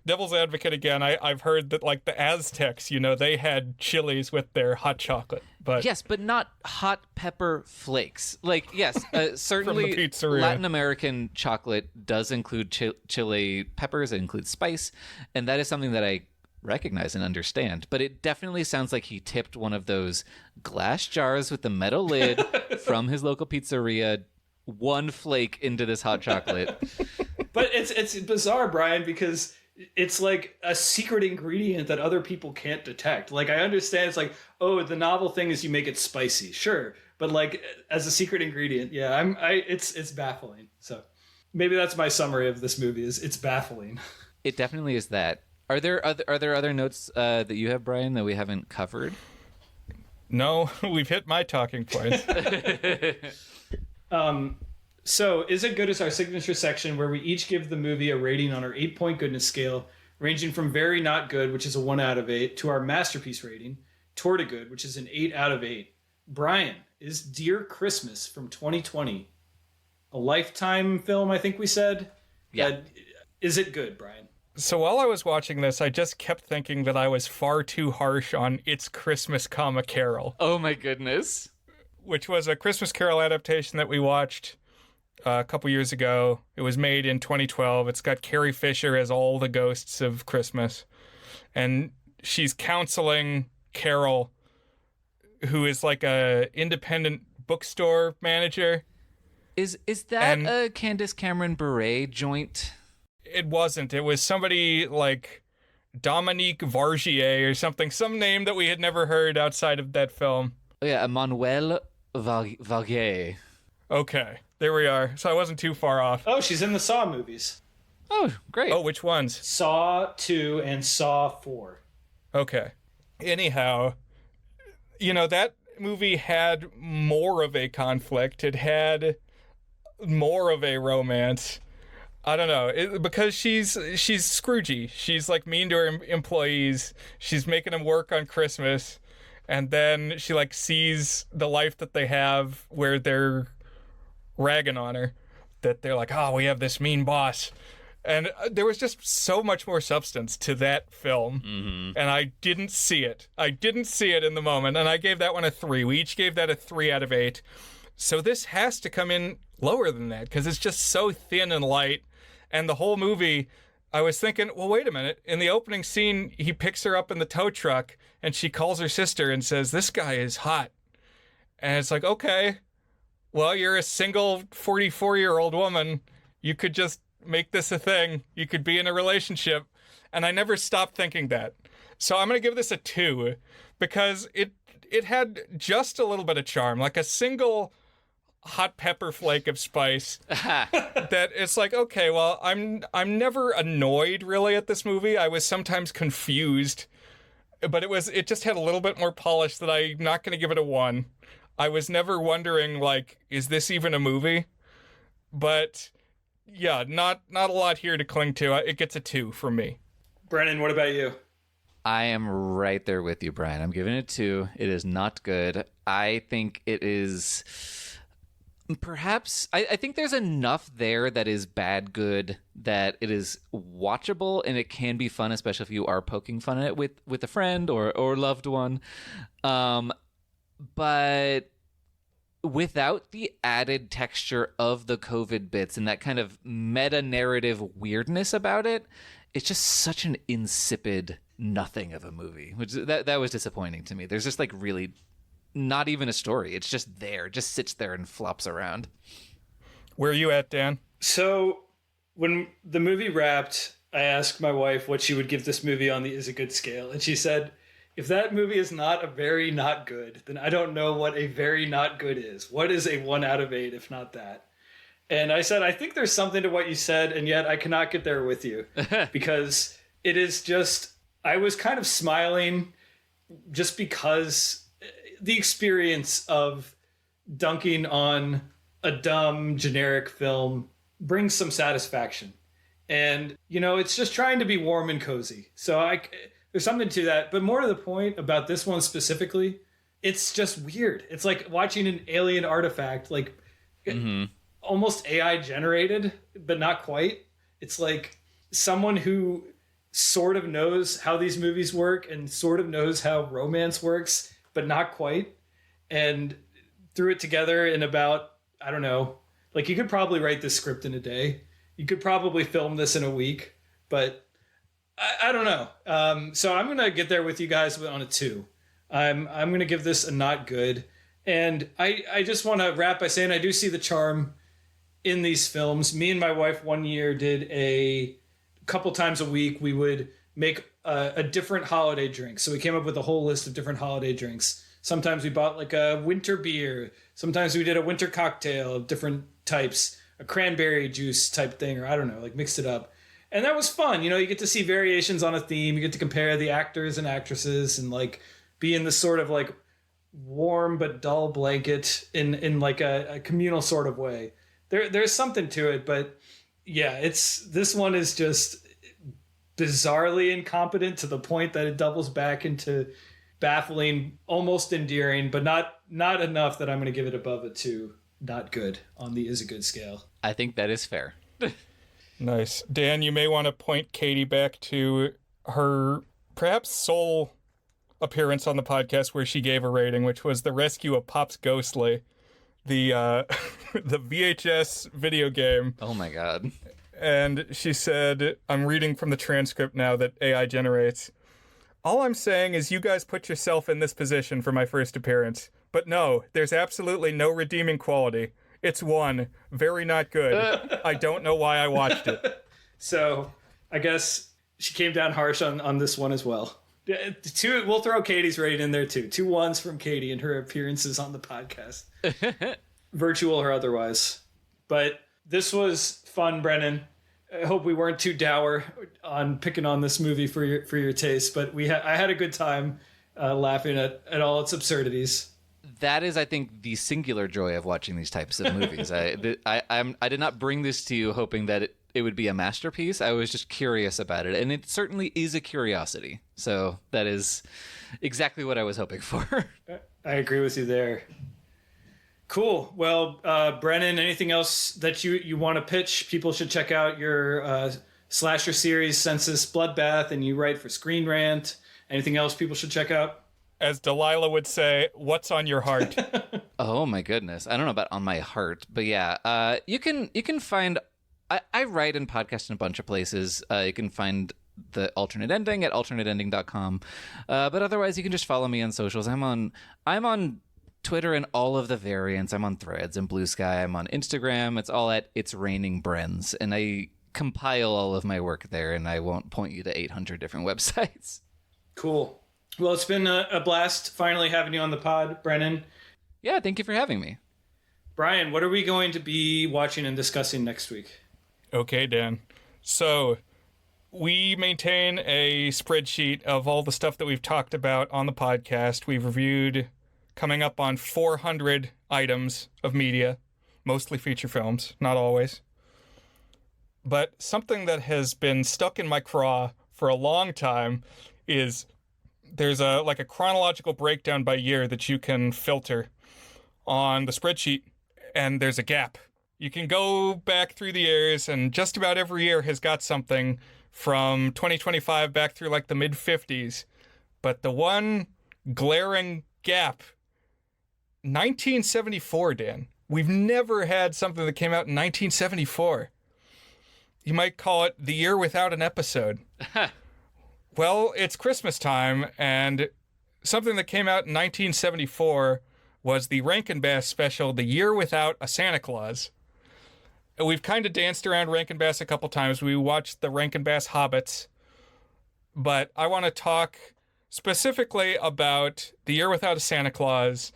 devil's advocate again. I've heard that like the Aztecs, they had chilies with their hot chocolate, but yes, but not hot pepper flakes. Like yes, certainly Latin American chocolate does include chili peppers. It includes spice, and that is something that I recognize and understand. But it definitely sounds like he tipped one of those glass jars with the metal lid from his local pizzeria, one flake into this hot chocolate. But it's bizarre, Brian, because it's like a secret ingredient that other people can't detect. Like I understand it's like, oh, the novel thing is you make it spicy, sure, but like as a secret ingredient, yeah, it's baffling. So maybe that's my summary of this movie: is it's baffling. It definitely is that. Are there other notes that you have, Brian, that we haven't covered? No, we've hit my talking points. So, Is It Good is our signature section where we each give the movie a rating on our 8-point goodness scale, ranging from very not good, which is a 1 out of 8, to our masterpiece rating, Torta Good, which is an 8 out of 8. Brian, is Dear Christmas from 2020 a Lifetime film, I think we said? Yeah. Is it good, Brian? So while I was watching this, I just kept thinking that I was far too harsh on It's Christmas, Carol, Oh my goodness. which was a Christmas Carol adaptation that we watched a couple years ago. It was made in 2012. It's got Carrie Fisher as all the ghosts of Christmas. And she's counseling Carol, who is like a independent bookstore manager. Is that a Candace Cameron Bure joint? It wasn't. It was somebody like Dominique Vargier or something, some name that we had never heard outside of that film. Oh yeah, Emmanuel Valguier. Okay, there we are. So I wasn't too far off. Oh, she's in the Saw movies. Oh, great. Oh, which ones? Saw 2 and Saw 4. Okay. Anyhow, you know, that movie had more of a conflict. It had more of a romance. I don't know, because she's Scroogey. She's like mean to her employees. She's making them work on Christmas, and then she like sees the life that they have where they're ragging on her. That they're like, oh, we have this mean boss. And there was just so much more substance to that film, and I didn't see it. I didn't see it in the moment, and I gave that one a 3. We each gave that a 3 out of 8. So this has to come in lower than that, because it's just so thin and light. And the whole movie, I was thinking, well, wait a minute. In the opening scene, he picks her up in the tow truck, and she calls her sister and says, this guy is hot. And it's like, okay, well, you're a single 44-year-old woman. You could just make this a thing. You could be in a relationship. And I never stopped thinking that. So I'm going to give this a 2, because it had just a little bit of charm, like a single hot pepper flake of spice that it's like, okay, well, I'm never annoyed really at this movie. I was sometimes confused, but it just had a little bit more polish that I'm not going to give it a 1. I was never wondering, like, is this even a movie? But yeah, not a lot here to cling to. It gets a 2 from me. Brennan, what about you? I am right there with you, Brian. I'm giving it 2. It is not good. I think it is perhaps I think there's enough there that is bad good that it is watchable and it can be fun, especially if you are poking fun at it with a friend or loved one. But without the added texture of the COVID bits and that kind of meta-narrative weirdness about it, it's just such an insipid nothing of a movie, which that was disappointing to me. There's just like really not even a story. It's just there, just sits there and flops around. Where are you at, Dan? So when the movie wrapped, I asked my wife what she would give this movie on the Is It Good scale. And she said, if that movie is not a very not good, then I don't know what a very not good is. What is a 1 out of 8 if not that? And I said, I think there's something to what you said, and yet I cannot get there with you. Because it is just, I was kind of smiling just because the experience of dunking on a dumb, generic film brings some satisfaction. And, you know, it's just trying to be warm and cozy. So there's something to that. But more to the point about this one specifically, it's just weird. It's like watching an alien artifact, like almost AI generated, but not quite. It's like someone who sort of knows how these movies work and sort of knows how romance works, but not quite, and threw it together in about, I don't know, like you could probably write this script in a day. You could probably film this in a week, but I don't know. So I'm going to get there with you guys on a 2. I'm going to give this a not good. And I just want to wrap by saying I do see the charm in these films. Me and my wife one year did a couple times a week, we would make a different holiday drink. So we came up with a whole list of different holiday drinks. Sometimes we bought like a winter beer. Sometimes we did a winter cocktail of different types, a cranberry juice type thing, or I don't know, like mixed it up. And that was fun. You know, you get to see variations on a theme. You get to compare the actors and actresses and like be in this sort of like warm but dull blanket in like a communal sort of way. There's something to it, but yeah, this one is just bizarrely incompetent to the point that it doubles back into baffling, almost endearing, but not not enough that I'm going to give it above a 2. Not good on the is a good scale. I think that is fair. Nice. Dan, you may want to point Katie back to her perhaps sole appearance on the podcast where she gave a rating, which was the rescue of Pops Ghostly, the the VHS video game. Oh my God. And she said, I'm reading from the transcript now that AI generates. All I'm saying is you guys put yourself in this position for my first appearance. But no, there's absolutely no redeeming quality. It's 1. Very not good. I don't know why I watched it. So I guess she came down harsh on this one as well. 2, we'll throw Katie's rating in there too. 2 1s from Katie and her appearances on the podcast. Virtual or otherwise. But this was fun, Brennan. I hope we weren't too dour on picking on this movie for your taste, but I had a good time laughing at all its absurdities. That is, I think, the singular joy of watching these types of movies. I did not bring this to you hoping that it would be a masterpiece. I was just curious about it, and it certainly is a curiosity. So that is exactly what I was hoping for. I agree with you there. Cool. Well, Brennan, anything else that you want to pitch? People should check out your slasher series, Census Bloodbath, and you write for Screen Rant. Anything else people should check out? As Delilah would say, what's on your heart? Oh my goodness. I don't know about on my heart, but yeah, you can find, I write and podcast in a bunch of places. You can find the alternate ending at alternateending.com. But otherwise you can just follow me on socials. I'm on Twitter and all of the variants. I'm on Threads and Blue Sky. I'm on Instagram. It's all at It's Raining Brens. And I compile all of my work there, and I won't point you to 800 different websites. Cool. Well, it's been a blast finally having you on the pod, Brennan. Yeah, thank you for having me. Brian, what are we going to be watching and discussing next week? Okay, Dan. So we maintain a spreadsheet of all the stuff that we've talked about on the podcast. We've reviewed coming up on 400 items of media, mostly feature films, not always. But something that has been stuck in my craw for a long time is there's a chronological breakdown by year that you can filter on the spreadsheet, and there's a gap. You can go back through the years, and just about every year has got something from 2025 back through like the mid-50s. But the one glaring gap, 1974, Dan. We've never had something that came out in 1974. You might call it the year without an episode. Well, it's Christmas time, and something that came out in 1974 was the Rankin Bass special, The Year Without a Santa Claus. We've kind of danced around Rankin Bass a couple times. We watched the Rankin Bass Hobbits, but I want to talk specifically about The Year Without a Santa Claus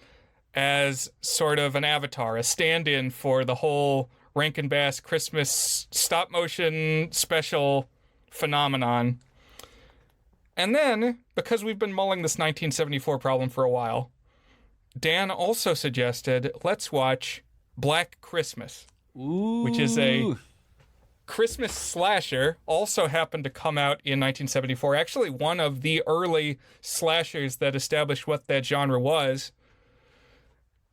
as sort of an avatar, a stand-in for the whole Rankin Bass Christmas stop-motion special phenomenon. And then, because we've been mulling this 1974 problem for a while, Dan also suggested let's watch Black Christmas, which is a Christmas slasher, also happened to come out in 1974. Actually, one of the early slashers that established what that genre was.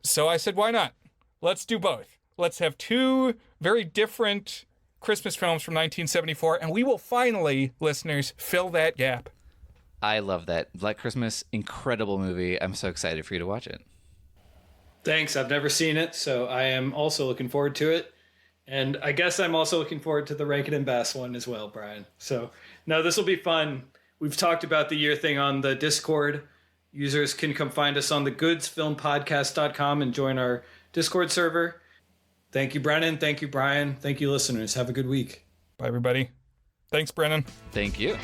So I said, why not? Let's do both. Let's have two very different Christmas films from 1974, and we will finally, listeners, fill that gap. I love that. Black Christmas, incredible movie. I'm so excited for you to watch it. Thanks. I've never seen it, so I am also looking forward to it. And I guess I'm also looking forward to the Rankin and Bass one as well, Brian. So, no, this will be fun. We've talked about the year thing on the Discord. Users can come find us on thegoodsfilmpodcast.com and join our Discord server. Thank you, Brennan. Thank you, Brian. Thank you, listeners. Have a good week. Bye, everybody. Thanks, Brennan. Thank you.